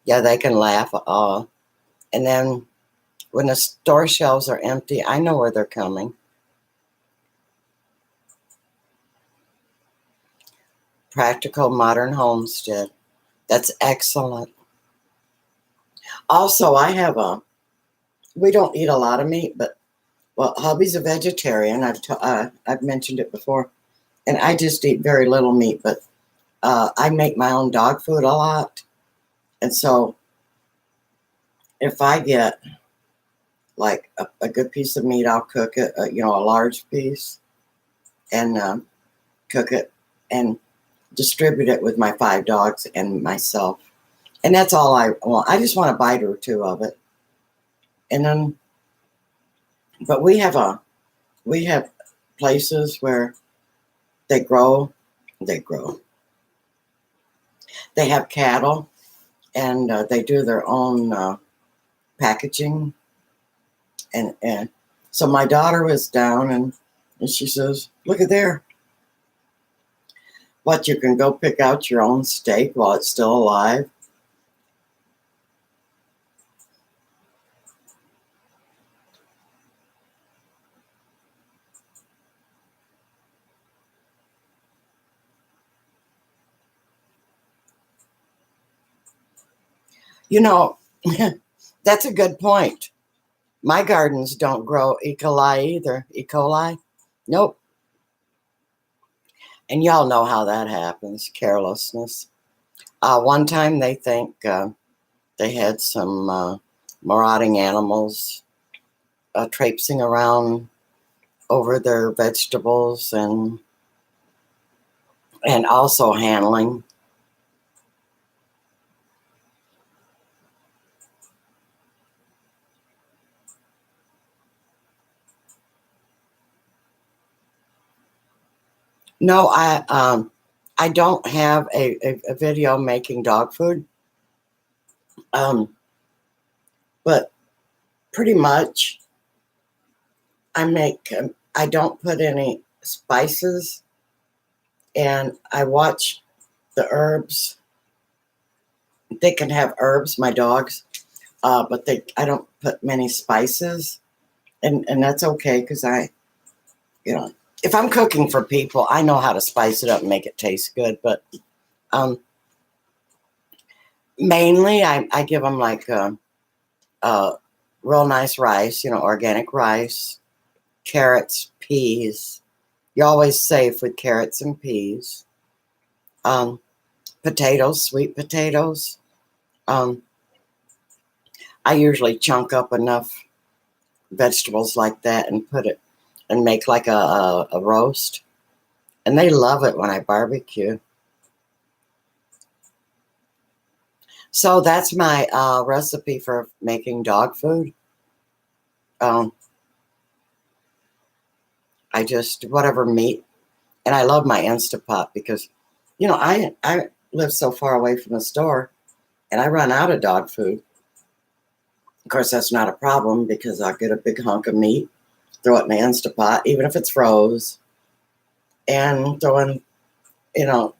Speaker 1: Yeah, they can laugh. And then when the store shelves are empty, I know where they're coming. Practical Modern Homestead. That's excellent. Also, we don't eat a lot of meat, but well, hubby's a vegetarian. I've mentioned it before, and I just eat very little meat. But I make my own dog food a lot, and so if I get like a good piece of meat, I'll cook it. A large piece, and cook it and distribute it with my 5 dogs and myself. And that's all I want. I just want a bite or two of it, and then. But we have places where they grow, they grow. They have cattle, and they do their own packaging. And so my daughter was down, and she says, "Look at there! What, you can go pick out your own steak while it's still alive." You know, that's a good point. My gardens don't grow E. coli either. E. coli? Nope. And y'all know how that happens, carelessness. One time they think they had some marauding animals traipsing around over their vegetables and also handling. No, I don't have a video making dog food. Um, but pretty much I don't put any spices, and I watch the herbs. They can have herbs, my dogs, but I don't put many spices, and that's okay because you know, if I'm cooking for people, I know how to spice it up and make it taste good. But um, mainly, I give them like real nice rice, organic rice, carrots, peas. You're always safe with carrots and peas. Um, Potatoes, sweet potatoes. Um, I usually chunk up enough vegetables like that and put it and make like a roast. And they love it when I barbecue. So that's my recipe for making dog food. Um, I just, whatever meat. And I love my Instapot because, I live so far away from the store and I run out of dog food. Of course, that's not a problem because I'll get a big hunk of meat, throw it in my Instapot, even if it's froze, and throw in, you know,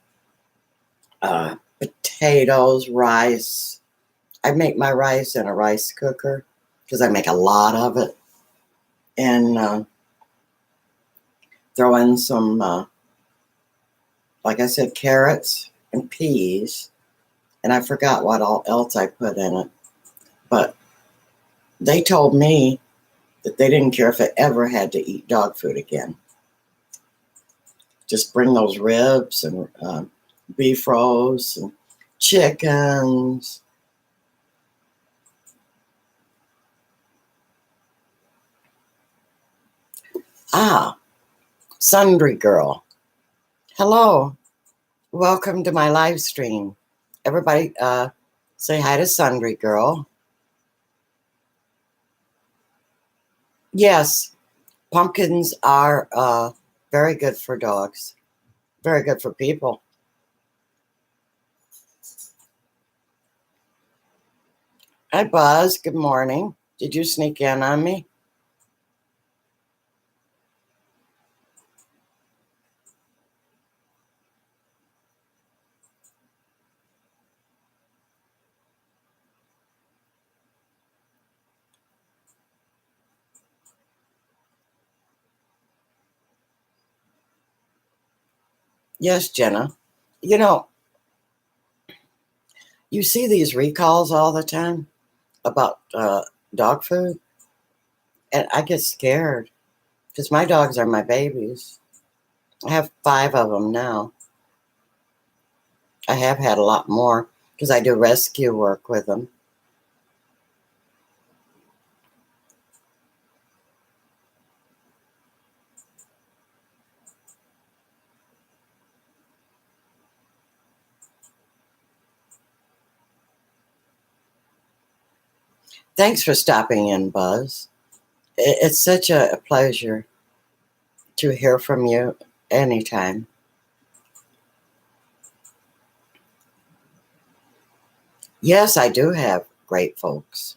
Speaker 1: potatoes, rice. I make my rice in a rice cooker because I make a lot of it. And throw in some, like I said, carrots and peas. And I forgot what all else I put in it. But they told me that they didn't care if I ever had to eat dog food again. Just bring those ribs and beef roast and chickens. Ah, Sundry Girl. Hello. Welcome to my live stream. Everybody say hi to Sundry Girl. Yes, pumpkins are very good for dogs. Very good for people. Hi, Buzz. Good morning. Did you sneak in on me? Yes, Jenna. You know, you see these recalls all the time about dog food, and I get scared because my dogs are my babies. I have 5 of them now. I have had a lot more because I do rescue work with them. Thanks for stopping in, Buzz. It's such a pleasure to hear from you anytime. Yes, I do have great folks.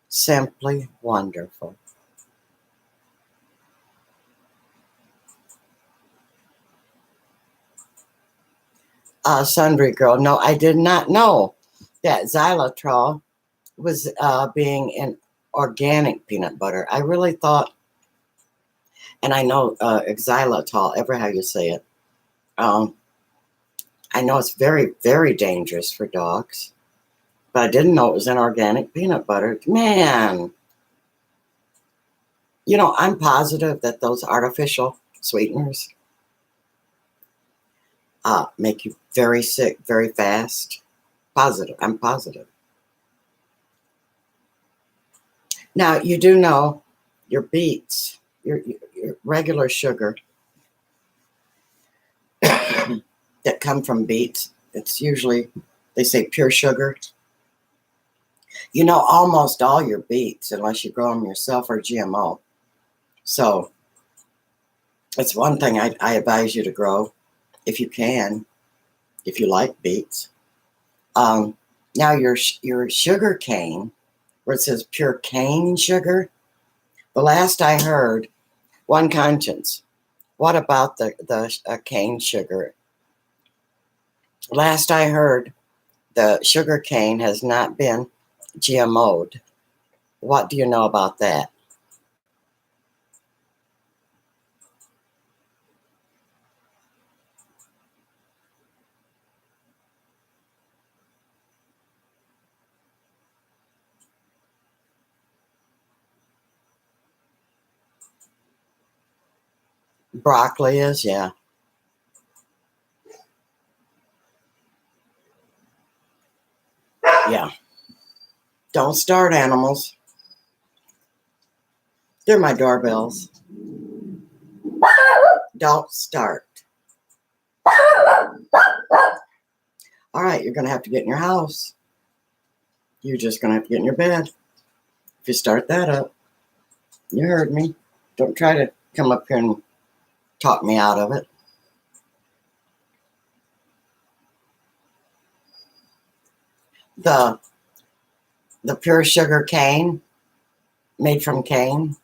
Speaker 1: Simply wonderful. Sundry Girl. No, I did not know that xylitol was being in organic peanut butter. I really thought, and I know xylitol, ever how you say it. Um, I know it's very, very dangerous for dogs, but I didn't know it was in organic peanut butter. Man, I'm positive that those artificial sweeteners make you very sick very fast. Positive. I'm positive. Now, you do know your beets, your regular sugar that come from beets, it's usually, they say pure sugar. Almost all your beets, unless you grow them yourself, are GMO. So It's one thing I advise you to grow if you can, if you like beets. Now your sugar cane, where it says pure cane sugar, the last I heard, one conscience. What about the cane sugar? Last I heard, the sugar cane has not been GMO'd. What do you know about that? Broccoli is, yeah. Yeah. Don't start animals. They're my doorbells. Don't start. All right, you're going to have to get in your house. You're just going to have to get in your bed. If you start that up, you heard me. Don't try to come up here and talk me out of it. The pure sugar cane made from cane.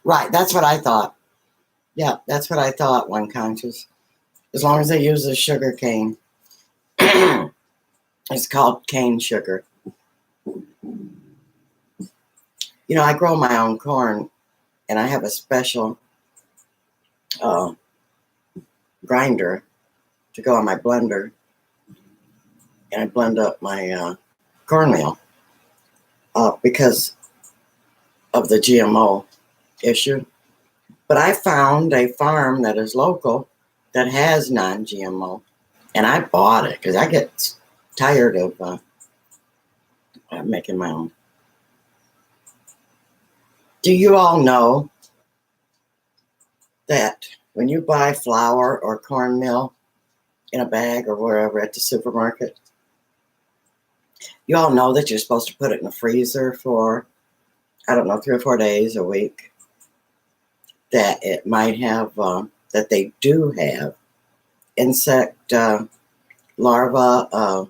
Speaker 1: Right, that's what I thought. Yeah, that's what I thought, one conscious. As long as they use the sugar cane. It's called cane sugar. You know, I grow my own corn, and I have a special grinder to go on my blender, and I blend up my cornmeal because of the GMO issue. But I found a farm that is local that has non-GMO, and I bought it because I get tired of making my own. Do you all know that when you buy flour or cornmeal in a bag or wherever at the supermarket, you all know that you're supposed to put it in the freezer for, I don't know, 3 or 4 days, a week? That it might have, that they do have insect larvae,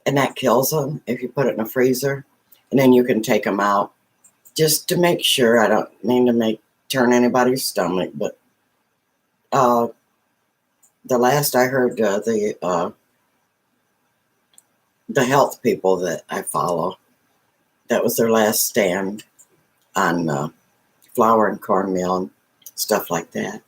Speaker 1: and that kills them if you put it in a freezer, and then you can take them out just to make sure. I don't mean to turn anybody's stomach, but the last I heard, the health people that I follow, that was their last stand on flour and cornmeal and stuff like that.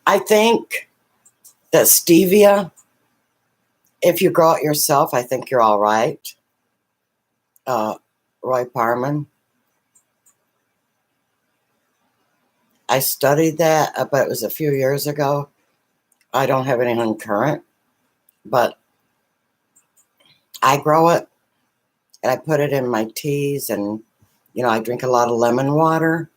Speaker 1: I think that stevia, if you grow it yourself, I think you're all right. Roy Parman. I studied that, but it was a few years ago. I don't have anything current, but I grow it and I put it in my teas, and I drink a lot of lemon water.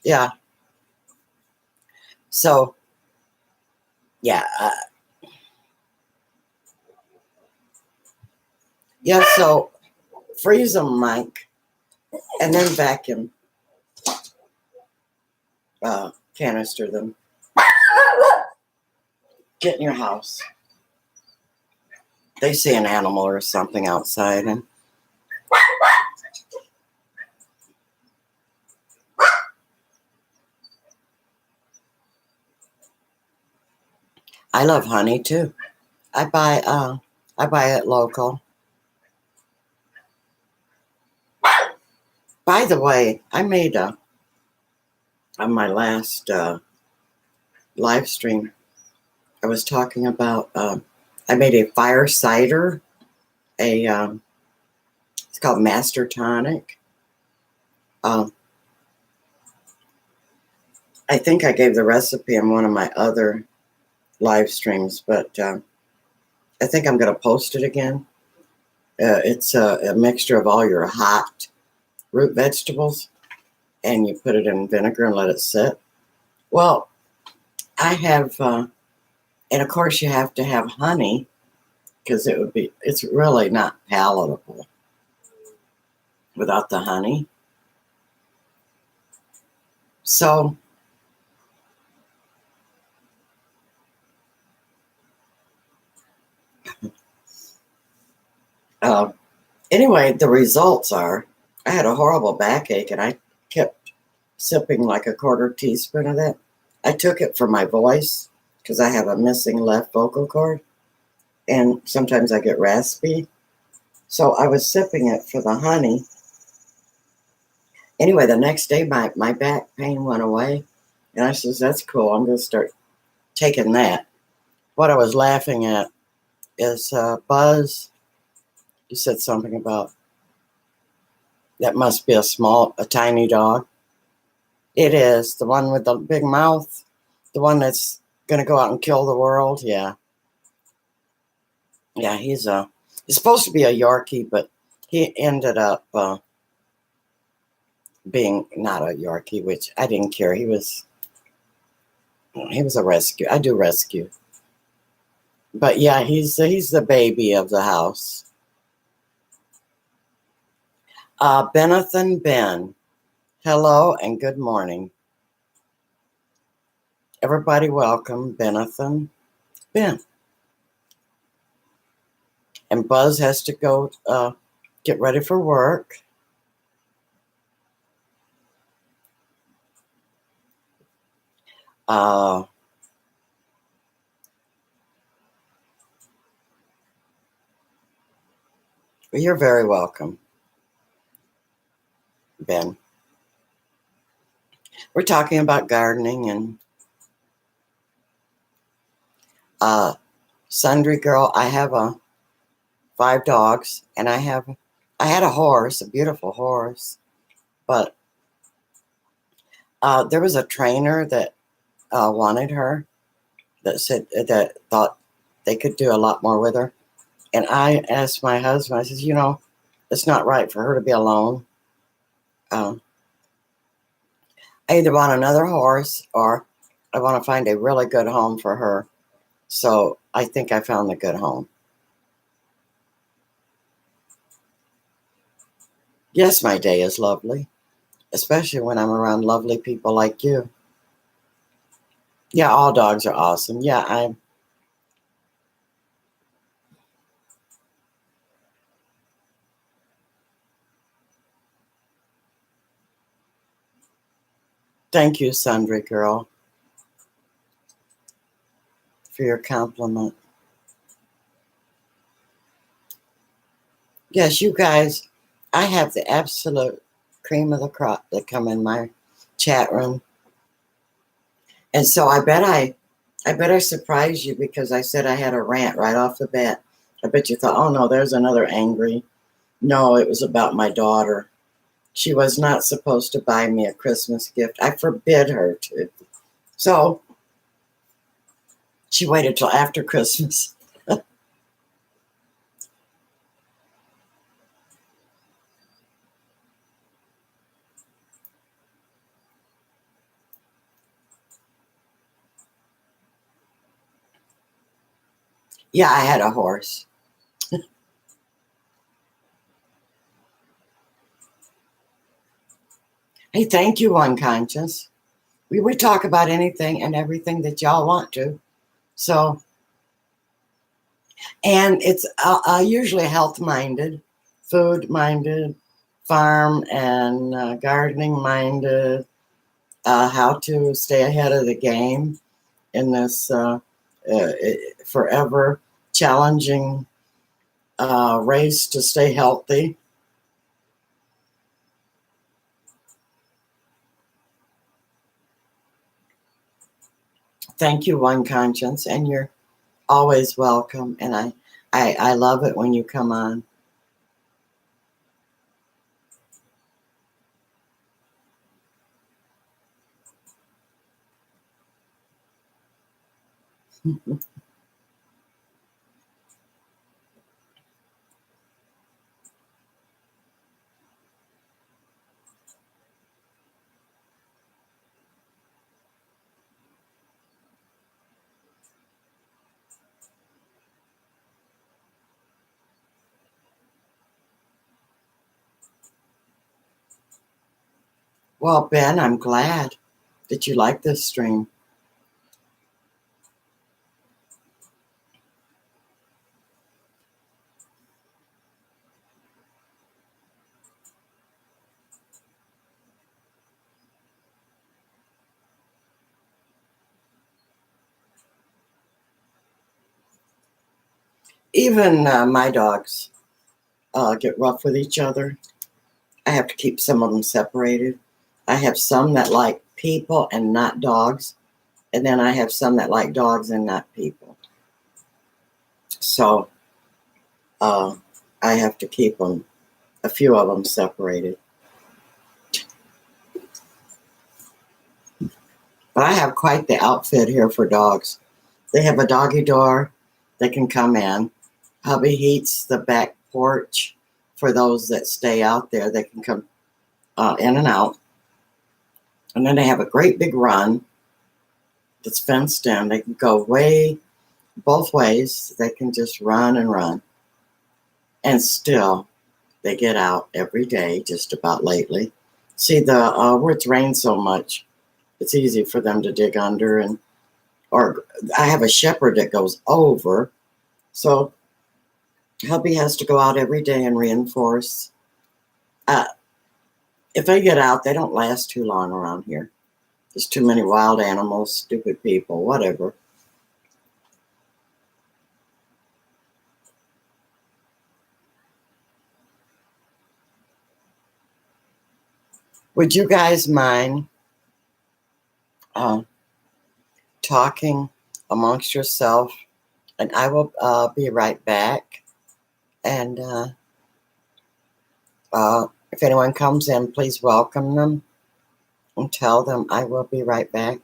Speaker 1: Yeah. So, yeah. Yeah, so freeze them, Mike, and then vacuum canister them. Get in your house. They see an animal or something outside, and I love honey too. I buy it local. By the way, I made on my last live stream, I was talking about, I made a fire cider, it's called Master Tonic. I think I gave the recipe in one of my other live streams, but I think I'm going to post it again. It's a mixture of all your hot root vegetables, and you put it in vinegar and let it sit. Well, I have, and of course you have to have honey because it's really not palatable without the honey. So, uh, anyway, the results are I had a horrible backache and I kept sipping like a quarter teaspoon of it. I took it for my voice because I have a missing left vocal cord and sometimes I get raspy. So I was sipping it for the honey. Anyway, the next day my back pain went away. And I says, that's cool. I'm going to start taking that. What I was laughing at is Buzz. You said something about that must be a tiny dog. It is. The one with the big mouth. The one that's going to go out and kill the world. Yeah. Yeah, he's supposed to be a Yorkie, but he ended up being not a Yorkie, which I didn't care. He was a rescue. I do rescue. But yeah, he's the baby of the house. Benathan Ben. Hello and good morning. Everybody welcome Benathan Ben. And Buzz has to go get ready for work. Well, you're very welcome, Ben. We're talking about gardening and Sundry Girl. I have 5 dogs, and I had a horse, a beautiful horse, but there was a trainer that wanted her that thought they could do a lot more with her. And I asked my husband, I said, it's not right for her to be alone. I either want another horse or I want to find a really good home for her. So I think I found a good home. Yes, my day is lovely, especially when I'm around lovely people like you. Yeah, all dogs are awesome. Yeah, thank you, Sundry Girl, for your compliment. Yes, you guys, I have the absolute cream of the crop that come in my chat room. And so I bet I surprised you because I said I had a rant right off the bat. I bet you thought, oh no, there's another angry. No, it was about my daughter. She was not supposed to buy me a Christmas gift. I forbid her to. So she waited till after Christmas. Yeah, I had a horse. Hey, thank you, Unconscious. We talk about anything and everything that y'all want to. So, and it's usually health minded, food minded, farm and gardening minded, how to stay ahead of the game in this forever challenging race to stay healthy. Thank you, One Conscience, and you're always welcome. And I love it when you come on. Well, Ben, I'm glad that you like this stream. Even my dogs get rough with each other. I have to keep some of them separated. I have some that like people and not dogs. And then I have some that like dogs and not people. So I have to keep them, a few of them separated. But I have quite the outfit here for dogs. They have a doggy door that can come in. Hubby heats the back porch for those that stay out there. They can come in and out. And then they have a great big run that's fenced in. They can go way both ways. They can just run and run. And still, they get out every day, just about lately. See, where it's rained so much, it's easy for them to dig under. Or I have a shepherd that goes over. So hubby has to go out every day and reinforce. If they get out, they don't last too long around here. There's too many wild animals, stupid people, whatever. Would you guys mind talking amongst yourself? And I will be right back. And if anyone comes in, please welcome them and tell them I will be right back.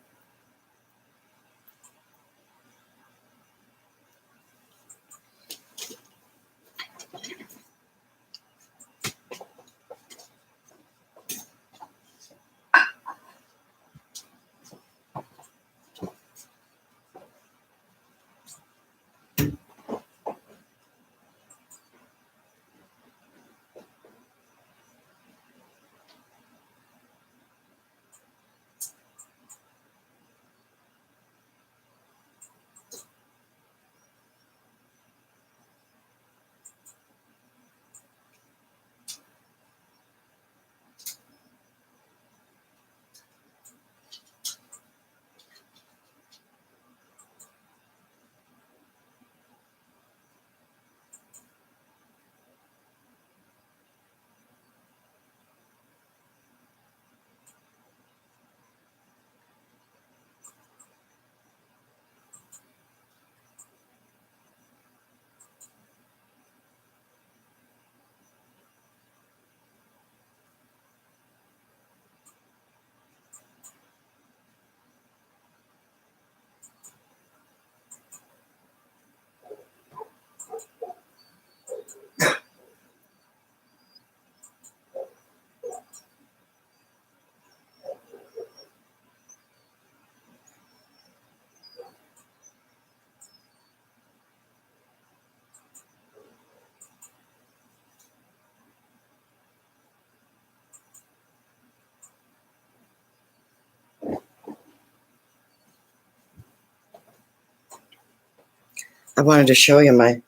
Speaker 1: I wanted to show you my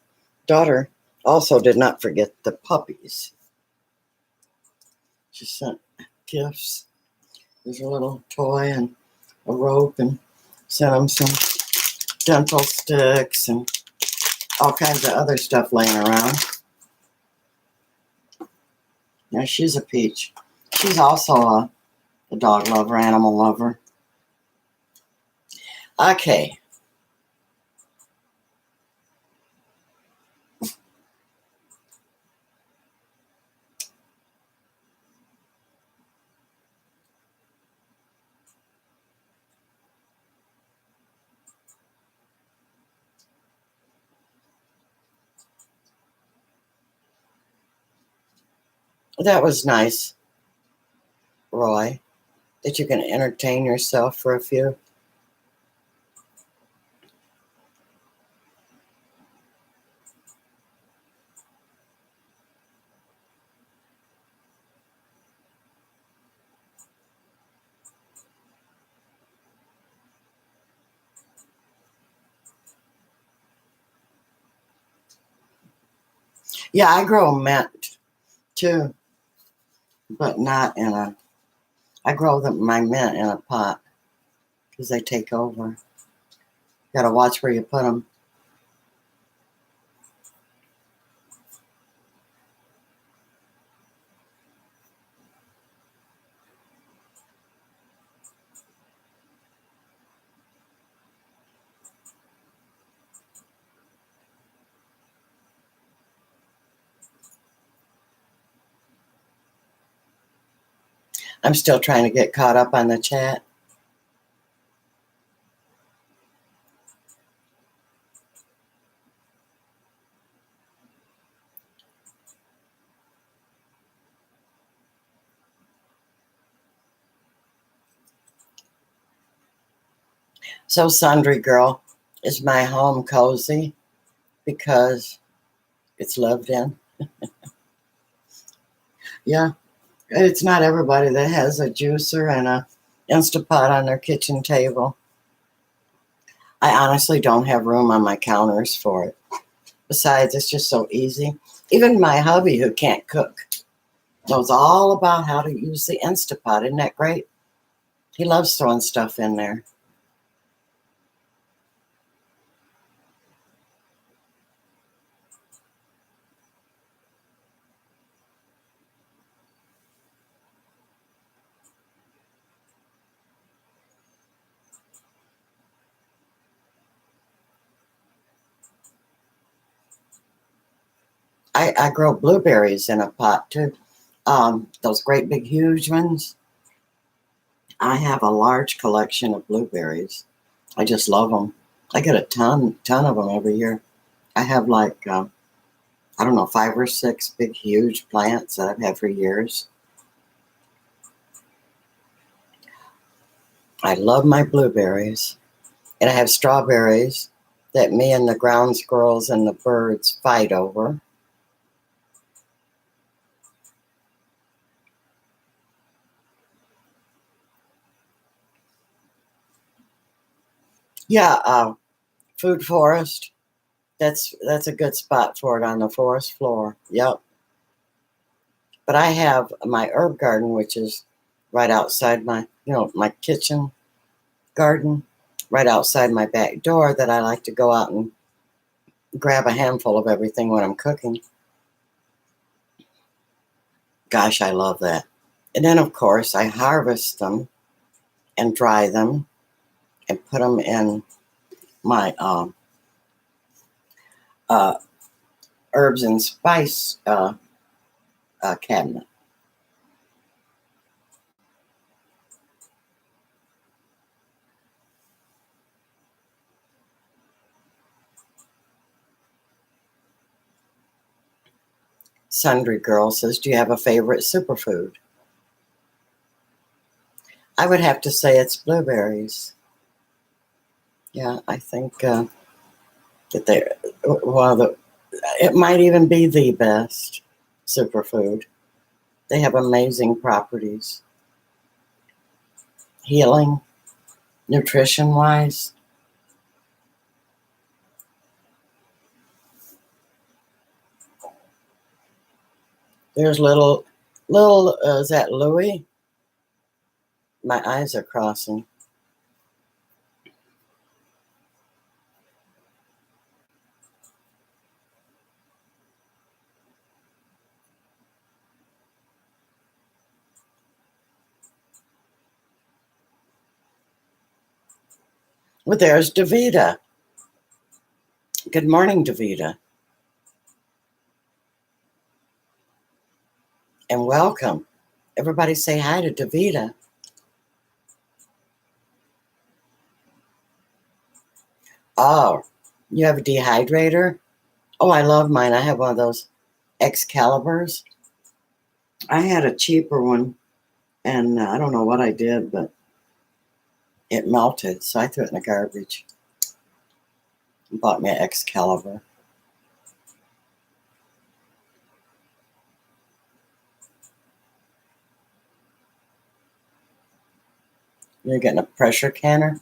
Speaker 1: daughter also did not forget the puppies. She sent gifts. There's a little toy and a rope, and sent them some dental sticks and all kinds of other stuff laying around. Now she's a peach. She's also a dog lover, animal lover. Okay. That was nice, Roy, that you can entertain yourself for a few. Yeah, I grow mint too, but not in a. I grow my mint in a pot because they take over. Got to watch where you put them. I'm still trying to get caught up on the chat. So, Sundry Girl, is my home cozy because it's lived in? Yeah, it's not everybody that has a juicer and a Instapot on their kitchen table. I honestly don't have room on my counters for it. Besides, it's just so easy. Even my hubby, who can't cook, knows all about how to use the Instapot. Isn't that great? He loves throwing stuff in there. I grow blueberries in a pot too. Those great big huge ones. I have a large collection of blueberries. I just love them. I get a ton of them every year. I have like I don't know, 5 or 6 big huge plants that I've had for years. I love my blueberries, and I have strawberries that me and the ground squirrels and the birds fight over. Yeah, food forest. That's a good spot for it on the forest floor. Yep. But I have my herb garden, which is right outside my kitchen garden, right outside my back door, that I like to go out and grab a handful of everything when I'm cooking. Gosh, I love that. And then, of course, I harvest them and dry them and put them in my uh, herbs and spice cabinet. Sundry Girl says, do you have a favorite superfood? I would have to say it's blueberries. Yeah, I think that they're one of the, it might even be the best superfood. They have amazing properties, healing, nutrition wise. There's little, is that Louis? My eyes are crossing. Well, there's Davita. Good morning, Davita. And welcome. Everybody say hi to Davita. Oh, you have a dehydrator? Oh, I love mine. I have one of those Excaliburs. I had a cheaper one, and I don't know what I did, but it melted, so I threw it in the garbage and bought me an Excalibur. You're getting a pressure canner?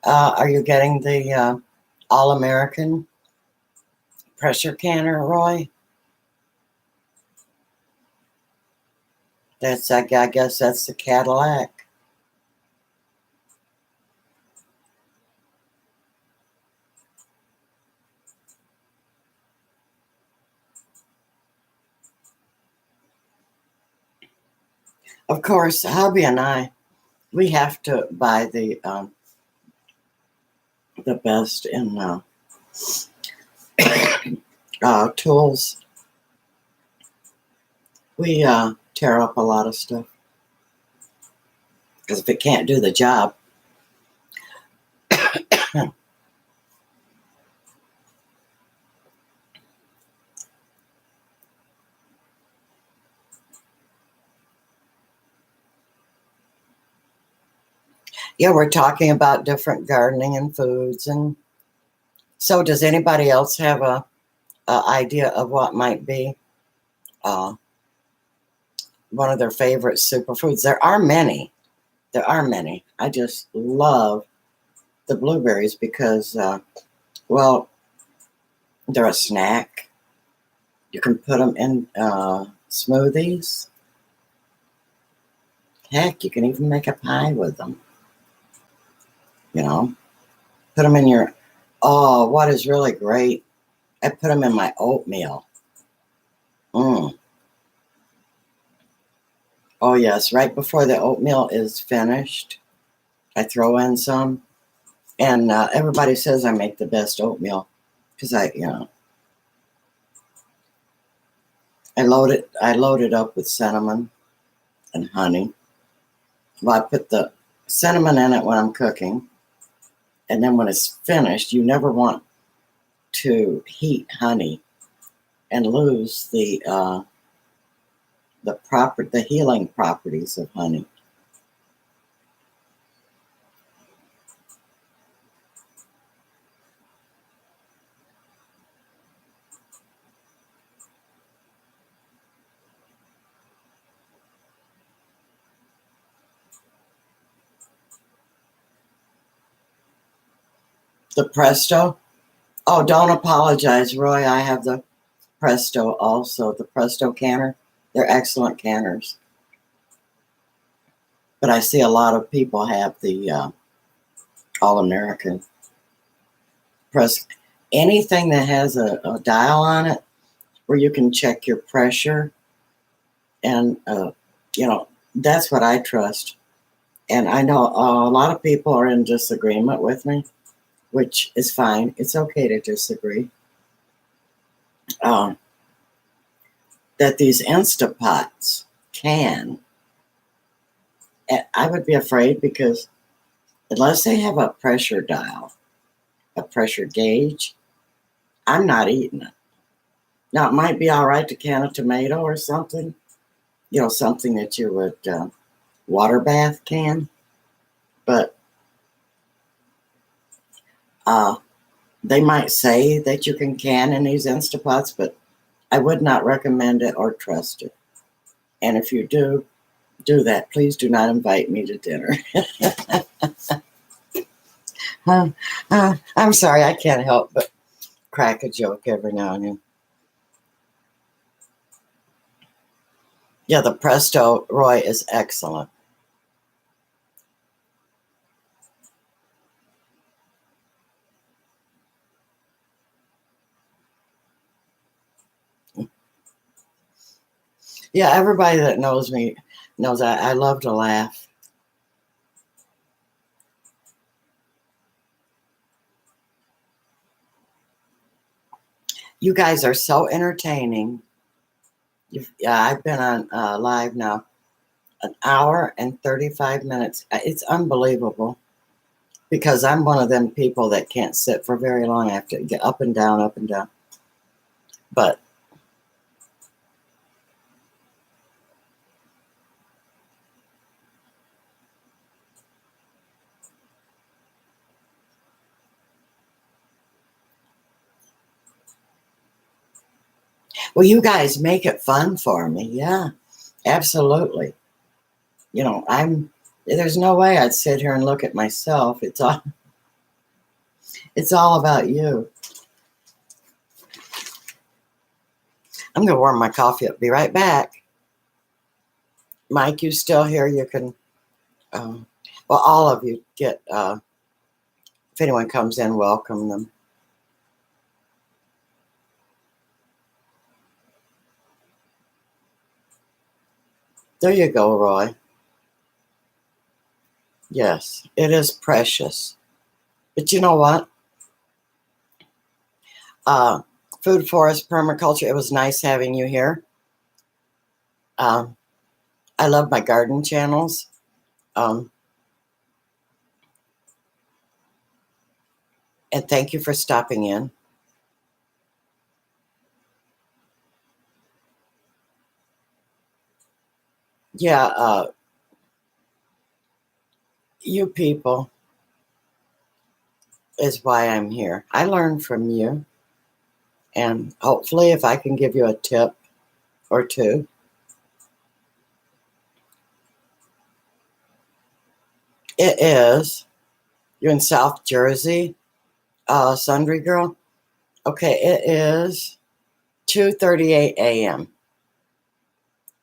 Speaker 1: Are you getting the All American pressure canner, Roy? I guess that's the Cadillac. Of course, hubby and I, we have to buy the best in tools. We tear up a lot of stuff because if it can't do the job, yeah, we're talking about different gardening and foods. And so, does anybody else have a idea of what might be uh, one of their favorite superfoods? There are many. There are many. I just love the blueberries because, well, they're a snack. You can put them in smoothies. Heck, you can even make a pie with them. You know, put them in your. Oh, what is really great? I put them in my oatmeal. Mm. Oh yes, right before the oatmeal is finished, I throw in some, and everybody says I make the best oatmeal because I load it up with cinnamon and honey. Well, I put the cinnamon in it when I'm cooking, and then when it's finished, you never want to heat honey and lose the healing properties of honey. The Presto. Oh, don't apologize, Roy. I have the Presto also. The Presto canner. They're excellent canners. But I see a lot of people have the All American press. Anything that has a dial on it where you can check your pressure, and that's what I trust. And I know a lot of people are in disagreement with me, which is fine. It's okay to disagree. Um, that these Instapots can, and I would be afraid because unless they have a pressure dial, a pressure gauge, I'm not eating it. Now, it might be all right to can a tomato or something, something that you would water bath can, but they might say that you can can in these Instapots, but I would not recommend it or trust it. And if you do that, please do not invite me to dinner. I'm sorry, I can't help but crack a joke every now and then. Yeah, the Presto, Roy, is excellent. Yeah, everybody that knows me knows I love to laugh. You guys are so entertaining. I've been on live now an hour and 35 minutes. It's unbelievable because I'm one of them people that can't sit for very long. I have to get up and down, up and down. But well, you guys make it fun for me. Yeah, absolutely. There's no way I'd sit here and look at myself. It's all about you. I'm going to warm my coffee up. Be right back. Mike, you still here? You can, well, all of you get, if anyone comes in, welcome them. There you go, Roy. Yes, it is precious. But you know what? Food Forest Permaculture, it was nice having you here. I love my garden channels. And thank you for stopping in. Yeah, you people is why I'm here. I learn from you. And hopefully, if I can give you a tip or two. It is. You're in South Jersey, Sundry Girl. Okay, it is 2:38 a.m.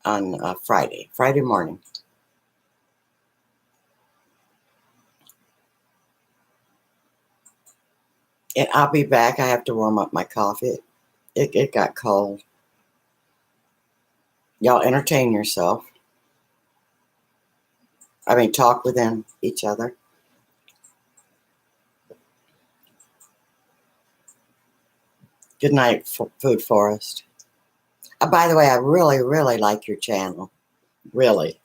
Speaker 1: on Friday morning. And I'll be back. I have to warm up my coffee. It got cold. Y'all entertain yourself. I mean, talk within each other. Good night, Food Forest. By the way, I really, really like your channel. Really.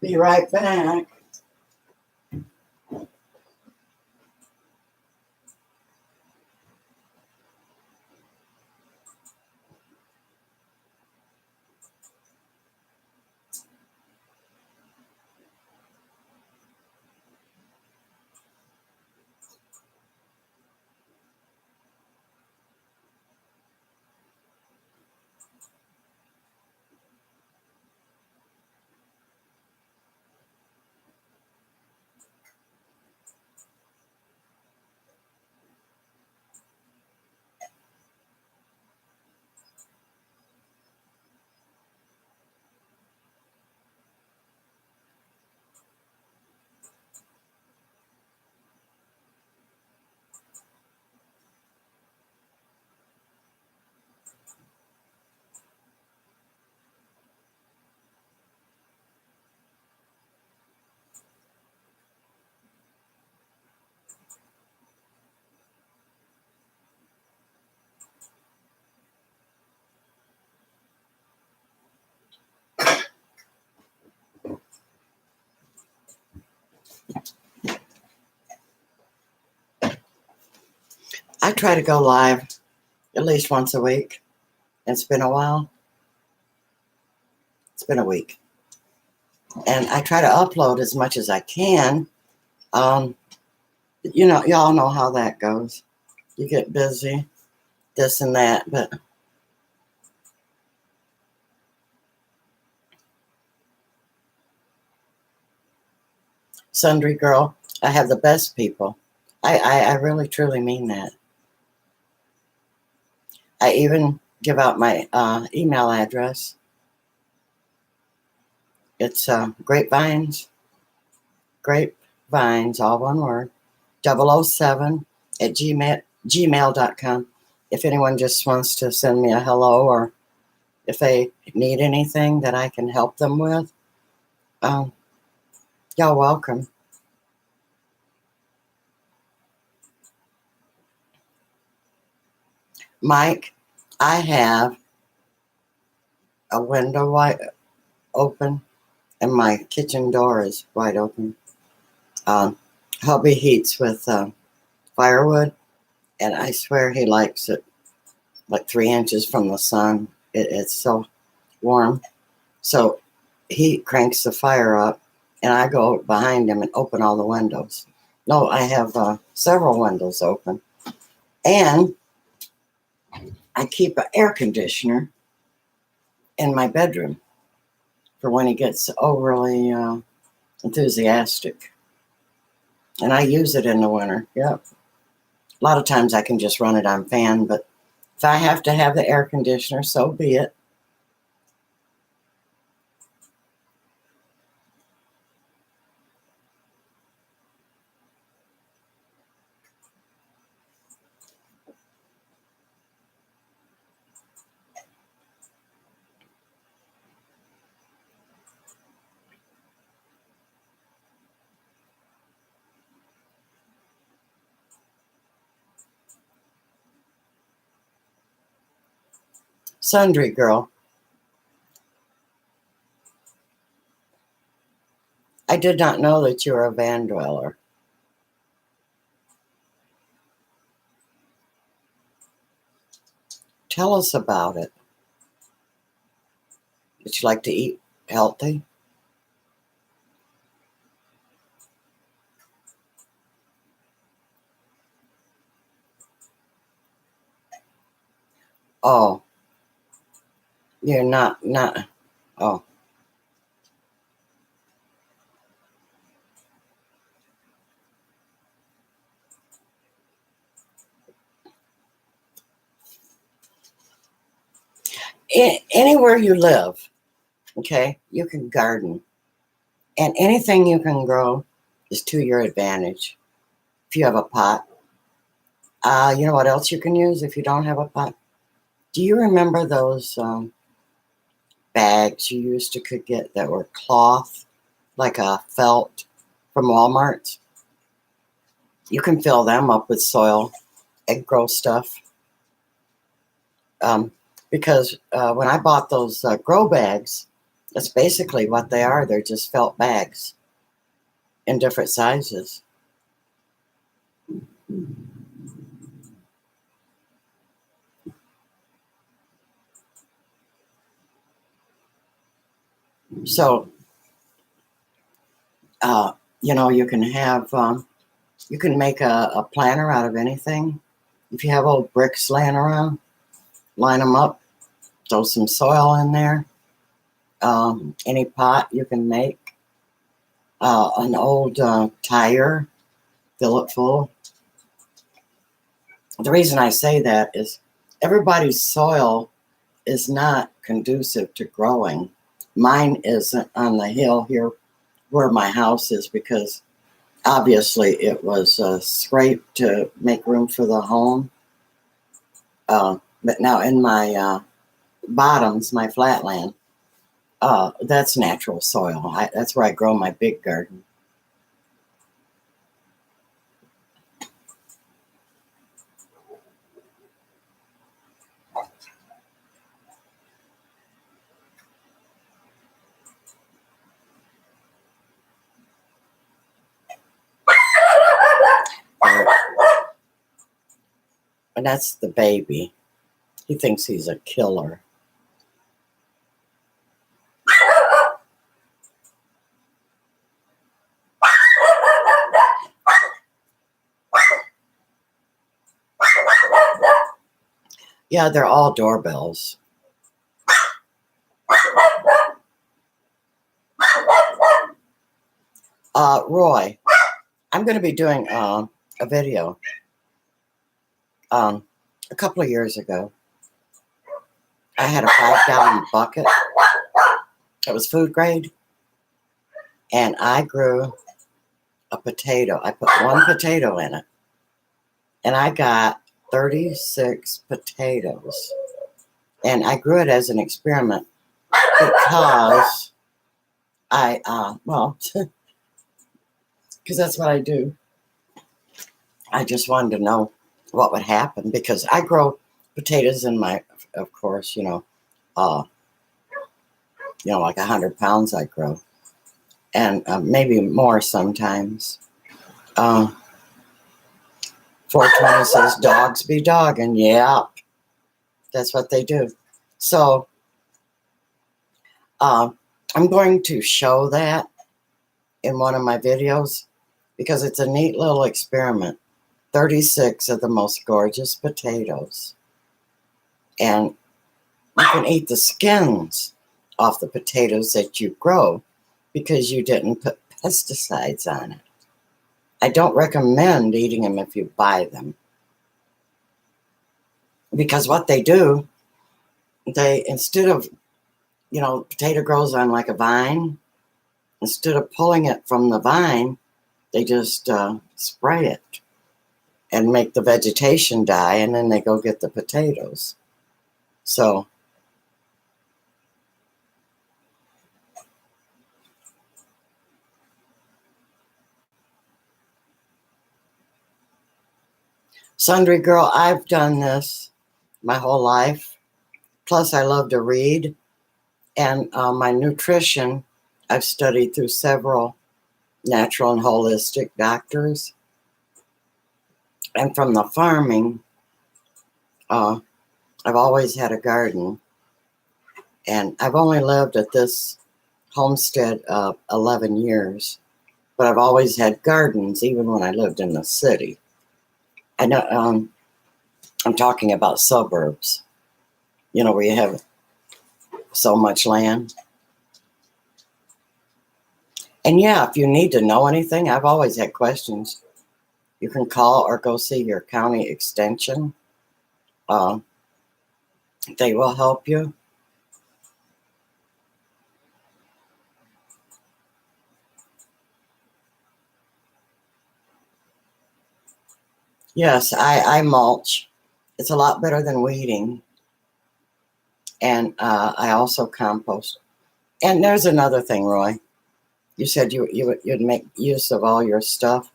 Speaker 1: Be right back. I try to go live at least once a week. It's been a while. It's been a week. And I try to upload as much as I can. Y'all know how that goes. You get busy, this and that, but Sundry Girl, I have the best people. I really truly mean that. I even give out my email address. It's grapevines, all one word, 007 at gmail.com. If anyone just wants to send me a hello, or if they need anything that I can help them with, y'all welcome. Mike, I have a window wide open and my kitchen door is wide open. Hubby heats with firewood, and I swear he likes it like 3 inches from the sun. It's so warm. So he cranks the fire up, and I go behind him and open all the windows. No, I have several windows open. And I keep an air conditioner in my bedroom for when he gets overly enthusiastic. And I use it in the winter. Yep. A lot of times I can just run it on fan, but if I have to have the air conditioner, so be it. Sundry girl, I did not know that you were a van dweller. Tell us about it. Would you like to eat healthy? Oh, you're not. Oh, anywhere you live, okay, you can garden, and anything you can grow is to your advantage. If you have a pot, you know what else you can use if you don't have a pot? Do you remember those bags you used to could get that were cloth, like a felt from Walmart? You can fill them up with soil and grow stuff. Because when I bought those grow bags, that's basically what they are. They're just felt bags in different sizes. So, uh, you can have, you can make a planter out of anything. If you have old bricks laying around, line them up, throw some soil in there. Any pot you can make. An old tire, fill it full. The reason I say that is everybody's soil is not conducive to growing. Mine isn't on the hill here where my house is because obviously it was scraped to make room for the home. But now in my bottoms, my flatland, that's natural soil. That's where I grow my big garden. And that's the baby. He thinks he's a killer. Yeah, they're all doorbells. Roy, I'm going to be doing a video. A couple of years ago, I had a 5-gallon bucket. It was food grade, and I grew a potato. I put one potato in it, and I got 36 potatoes. And I grew it as an experiment because because that's what I do. I just wanted to know what would happen because I grow potatoes in my, of course, like 100 pounds I grow, and maybe more sometimes. 420 says dogs be dogging. Yeah, that's what they do. So I'm going to show that in one of my videos because it's a neat little experiment. 36 of the most gorgeous potatoes. And you can eat the skins off the potatoes that you grow because you didn't put pesticides on it. I don't recommend eating them if you buy them. Because what they do, instead of, potato grows on like a vine. Instead of pulling it from the vine, they just spray it and make the vegetation die, and then they go get the potatoes. So Sundry Girl, I've done this my whole life. Plus, I love to read. And my nutrition, I've studied through several natural and holistic doctors. And from the farming, I've always had a garden. And I've only lived at this homestead 11 years. But I've always had gardens, even when I lived in the city. I know I'm talking about suburbs, where you have so much land. And yeah, if you need to know anything, I've always had questions. You can call or go see your county extension. They will help you. Yes, I mulch. It's a lot better than weeding. And I also compost. And there's another thing, Roy. You said you'd make use of all your stuff.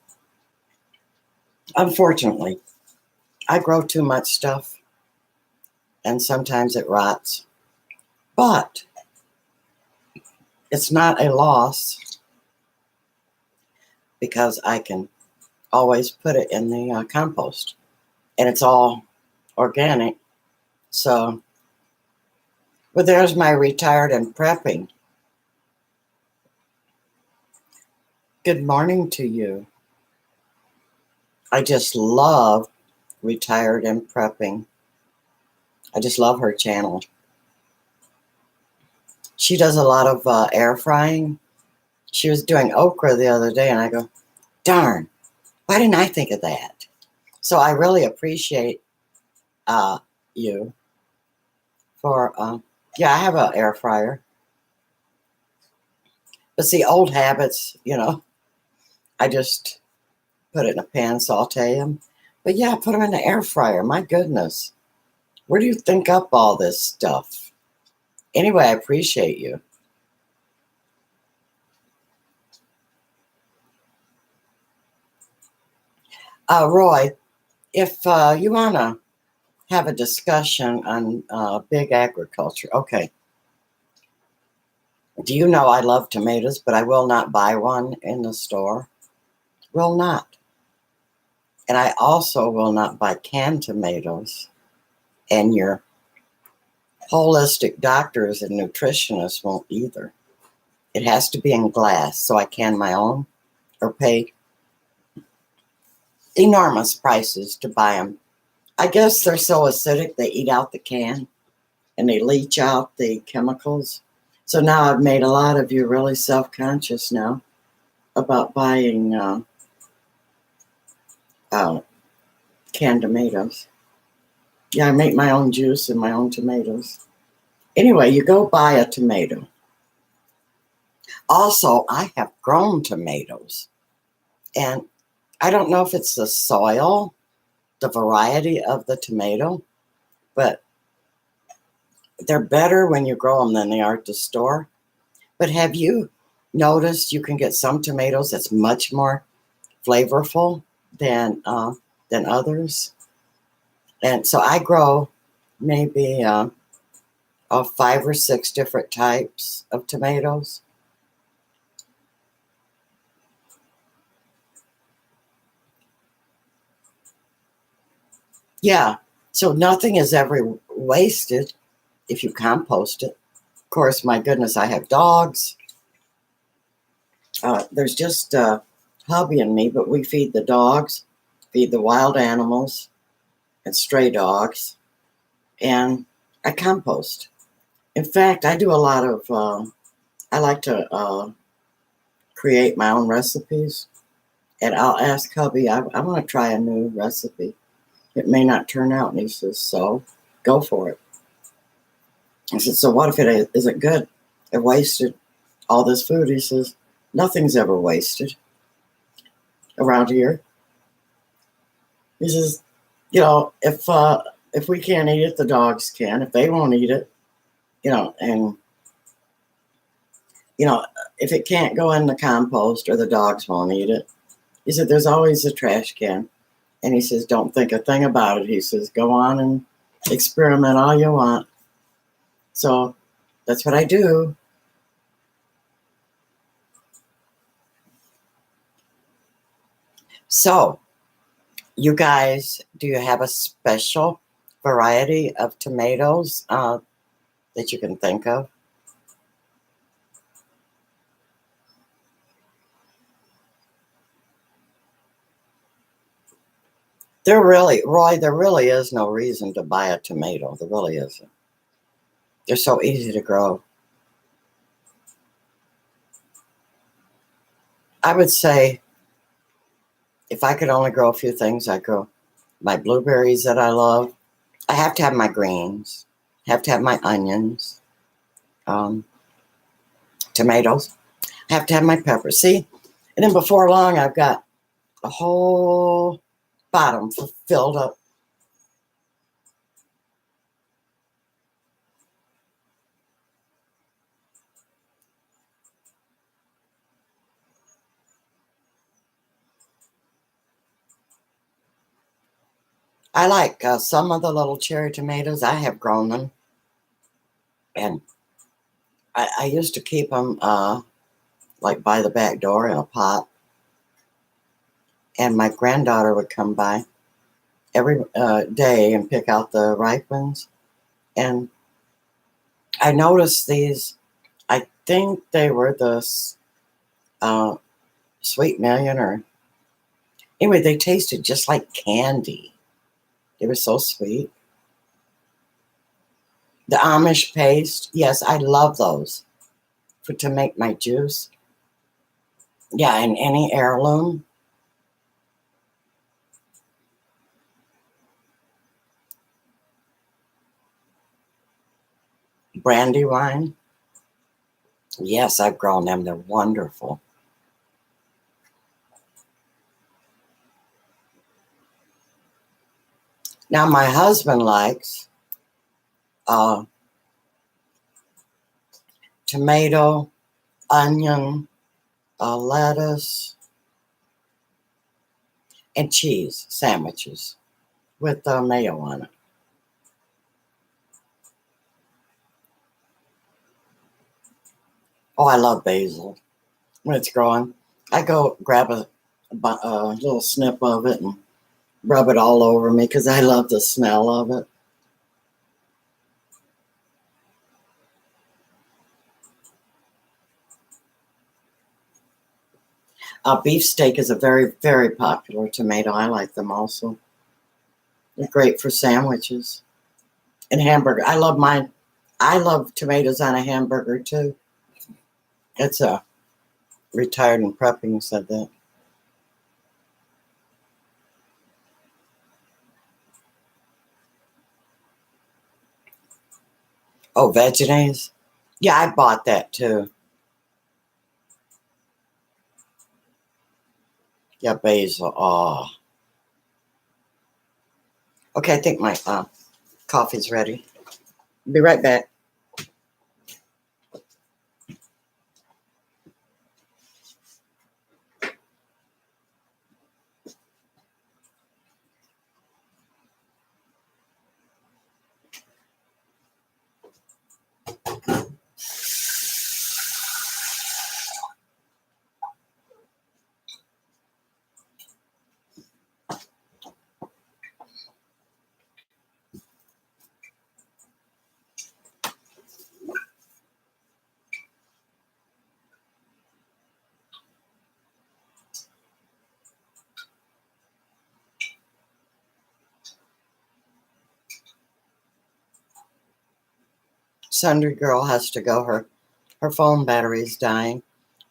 Speaker 1: Unfortunately, I grow too much stuff, and sometimes it rots. But it's not a loss because I can always put it in the compost, and it's all organic. So, but there's my retired and prepping. Good morning to you. I just love Retired and Prepping. I just love her channel. She does a lot of air frying. She was doing okra the other day, and I go, darn, why didn't I think of that? So I really appreciate you for, I have an air fryer. But see, old habits, I just put it in a pan, saute them. But yeah, put them in the air fryer. My goodness. Where do you think up all this stuff? Anyway, I appreciate you. Roy, if you want to have a discussion on big agriculture, okay. Do you know I love tomatoes, but I will not buy one in the store? Will not. And I also will not buy canned tomatoes. And your holistic doctors and nutritionists won't either. It has to be in glass, so I can my own or pay enormous prices to buy them. I guess they're so acidic they eat out the can and they leach out the chemicals. So now I've made a lot of you really self-conscious now about buying canned tomatoes. Yeah, I make my own juice and my own tomatoes. Anyway, you go buy a tomato. Also, I have grown tomatoes. And I don't know if it's the soil, the variety of the tomato, but they're better when you grow them than they are at the store. But have you noticed you can get some tomatoes that's much more flavorful than others? And so I grow maybe 5 or 6 different types of tomatoes. Yeah, so nothing is ever wasted if you compost it. Of course, my goodness, I have dogs. There's just hubby and me, but we feed the dogs, feed the wild animals, and stray dogs, and I compost. In fact, I do a lot of, I like to create my own recipes, and I'll ask hubby, I want to try a new recipe. It may not turn out, and he says, so go for it. I said, so what if it isn't good? I wasted all this food. He says, nothing's ever wasted around here. He says, if we can't eat it, the dogs can. If they won't eat it, and if it can't go in the compost or the dogs won't eat it, he said, there's always a trash can. And he says, don't think a thing about it. He says, go on and experiment all you want. So that's what I do. So, you guys, do you have a special variety of tomatoes that you can think of? Roy, there really is no reason to buy a tomato. There really isn't. They're so easy to grow. I would say if I could only grow a few things, I'd grow my blueberries that I love. I have to have my greens, have to have my onions, um, tomatoes, I have to have my peppers. See? And then before long, I've got a whole bottom filled up. I like some of the little cherry tomatoes. I have grown them. And I used to keep them like by the back door in a pot. And my granddaughter would come by every day and pick out the ripe ones. And I noticed these, I think they were the uh, Sweet Million, or anyway, they tasted just like candy. They were so sweet. The Amish paste, yes, I love those to make my juice. Yeah, and any heirloom. Brandywine. Yes, I've grown them. They're wonderful. Now, my husband likes uh, tomato, onion, lettuce, and cheese sandwiches with mayo on it. Oh, I love basil when it's growing. I go grab a little snip of it and rub it all over me because I love the smell of it. Beefsteak is a very, very popular tomato. I like them also. They're great for sandwiches and hamburger. I love mine. I love tomatoes on a hamburger too. It's a retired and prepping said that. Oh, Vegenaise. Yeah, I bought that too. Yeah, basil. Oh, okay. I think my coffee's ready. Be right back. Sundry Girl has to go. Her phone battery's dying.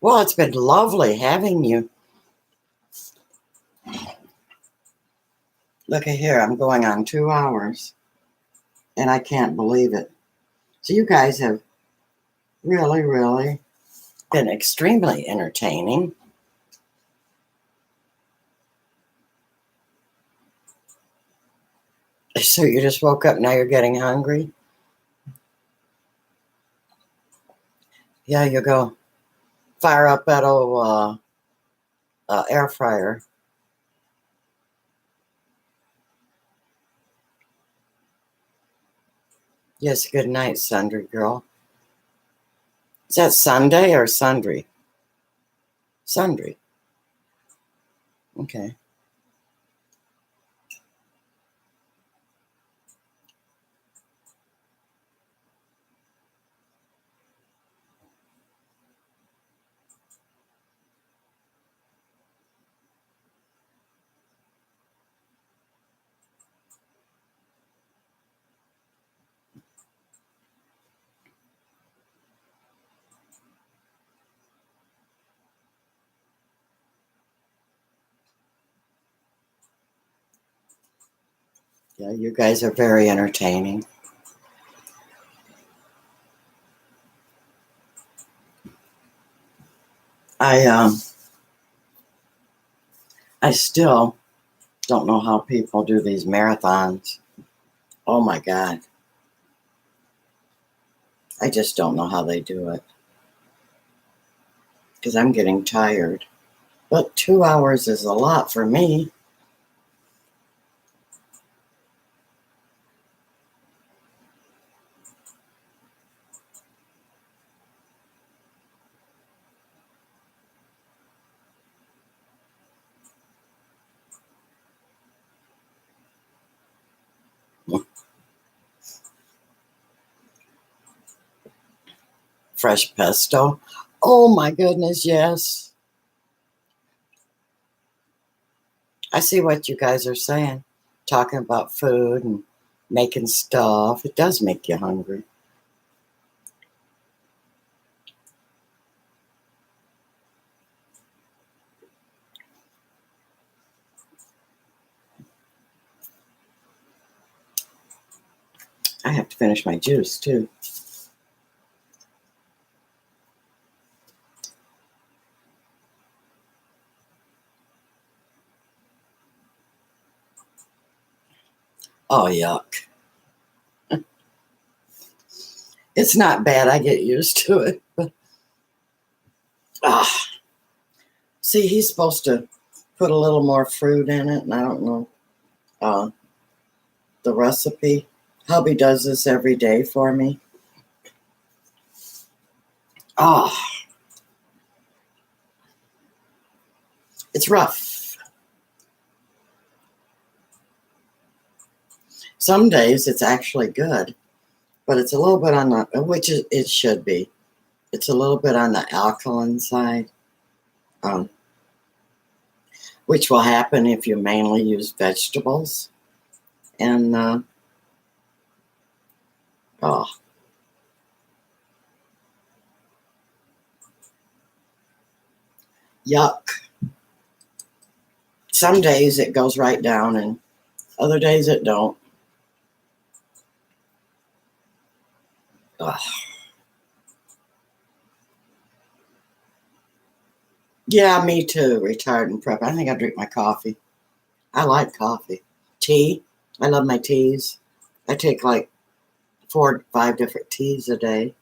Speaker 1: Well, it's been lovely having you. Look at here. I'm going on 2 hours, and I can't believe it. So you guys have really, really been extremely entertaining. So you just woke up, now you're getting hungry? Yeah, you go fire up that old air fryer. Yes, good night, Sundry Girl. Is that Sunday or Sundry? Sundry. Okay. Yeah, you guys are very entertaining. I still don't know how people do these marathons. Oh my God. I just don't know how they do it. Because I'm getting tired. But 2 hours is a lot for me. Fresh pesto. Oh my goodness, yes. I see what you guys are saying. Talking about food and making stuff. It does make you hungry. I have to finish my juice too. Oh, yuck. It's not bad. I get used to it. But, see, he's supposed to put a little more fruit in it, and I don't know the recipe. Hubby does this every day for me. Oh, it's rough. Some days it's actually good, but it's a little bit on the, which it should be. It's a little bit on the alkaline side, um, which will happen if you mainly use vegetables. And, oh, yuck. Some days it goes right down, and other days it don't. Ugh. Yeah, me too. Retired and prep. I think I drink my coffee. I like coffee. Tea. I love my teas. I take like 4 to 5 different teas a day.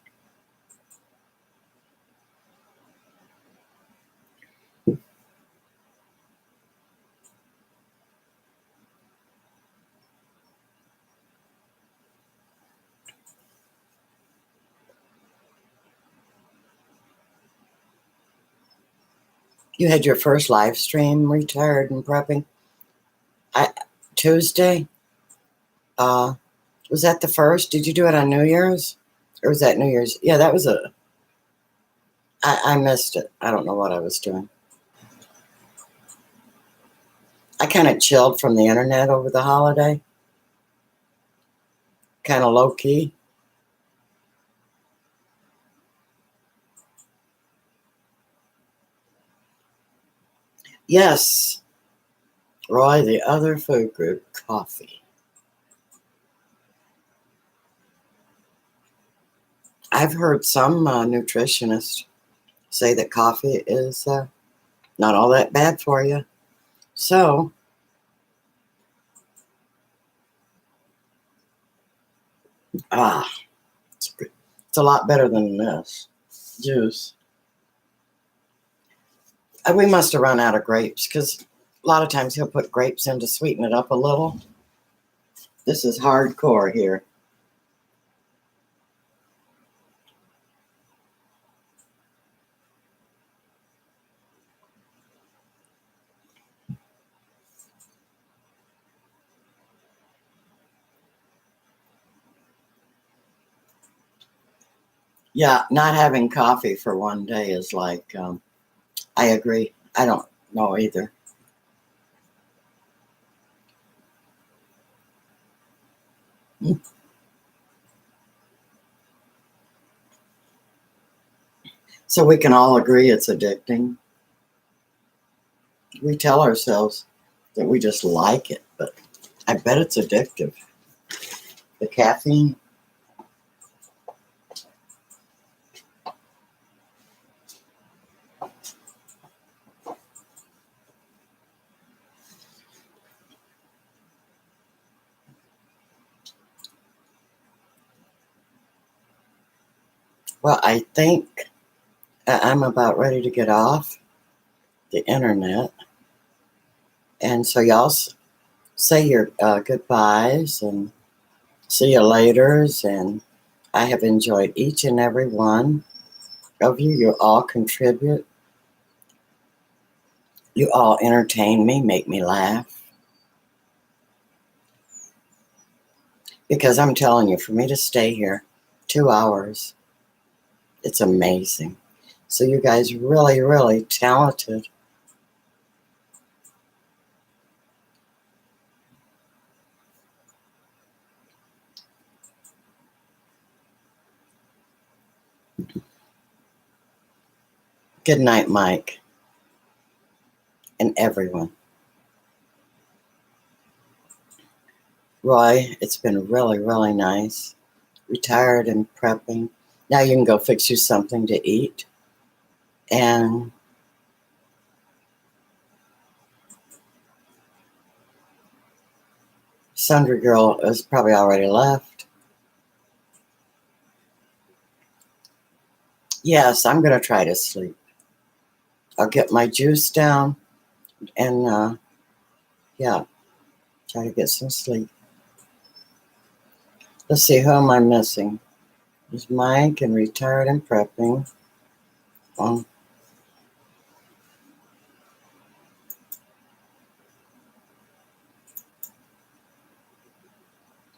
Speaker 1: You had your first live stream, retired and prepping. Tuesday. Uh, was that the first? Did you do it on New Year's, or was that New Year's? Yeah, that was a. I missed it. I don't know what I was doing. I kind of chilled from the internet over the holiday. Kind of low key. Yes, Roy, the other food group, coffee. I've heard some nutritionists say that coffee is not all that bad for you. So, ah, it's a lot better than this juice. We must have run out of grapes because a lot of times he'll put grapes in to sweeten it up a little. This is hardcore here. Yeah, not having coffee for one day is like, I agree. I don't know either. So we can all agree it's addicting. We tell ourselves that we just like it, but I bet it's addictive. The caffeine. Well, I think I'm about ready to get off the internet. And so y'all say your goodbyes and see you laters. And I have enjoyed each and every one of you. You all contribute. You all entertain me, make me laugh. Because I'm telling you, for me to stay here 2 hours, it's amazing. So you guys really, really talented. Good night, Mike, and everyone. Roy, it's been really, really nice. Retired and prepping. Now you can go fix you something to eat. And Sundry Girl is probably already left. Yes, I'm going to try to sleep. I'll get my juice down and, yeah, try to get some sleep. Let's see, who am I missing? There's Mike and retired and prepping.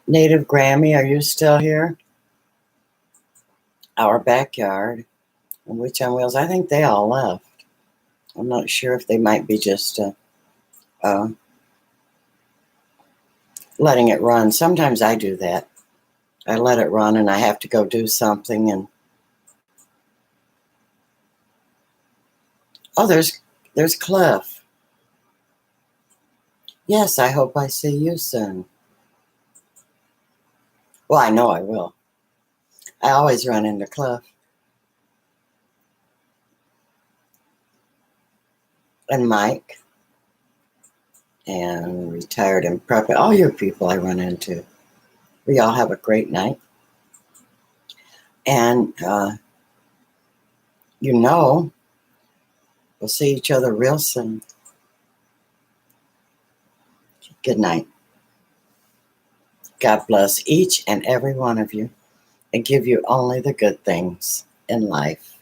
Speaker 1: Native Grammy, are you still here? Our backyard, and Witch on Wheels. I think they all left. I'm not sure if they might be just letting it run. Sometimes I do that. I let it run and I have to go do something. And oh, there's Cliff. Yes, I hope I see you soon. Well, I know I will. I always run into Cliff. And Mike. And retired and prepping. All you people I run into. We all have a great night. And, we'll see each other real soon. Good night. God bless each and every one of you and give you only the good things in life.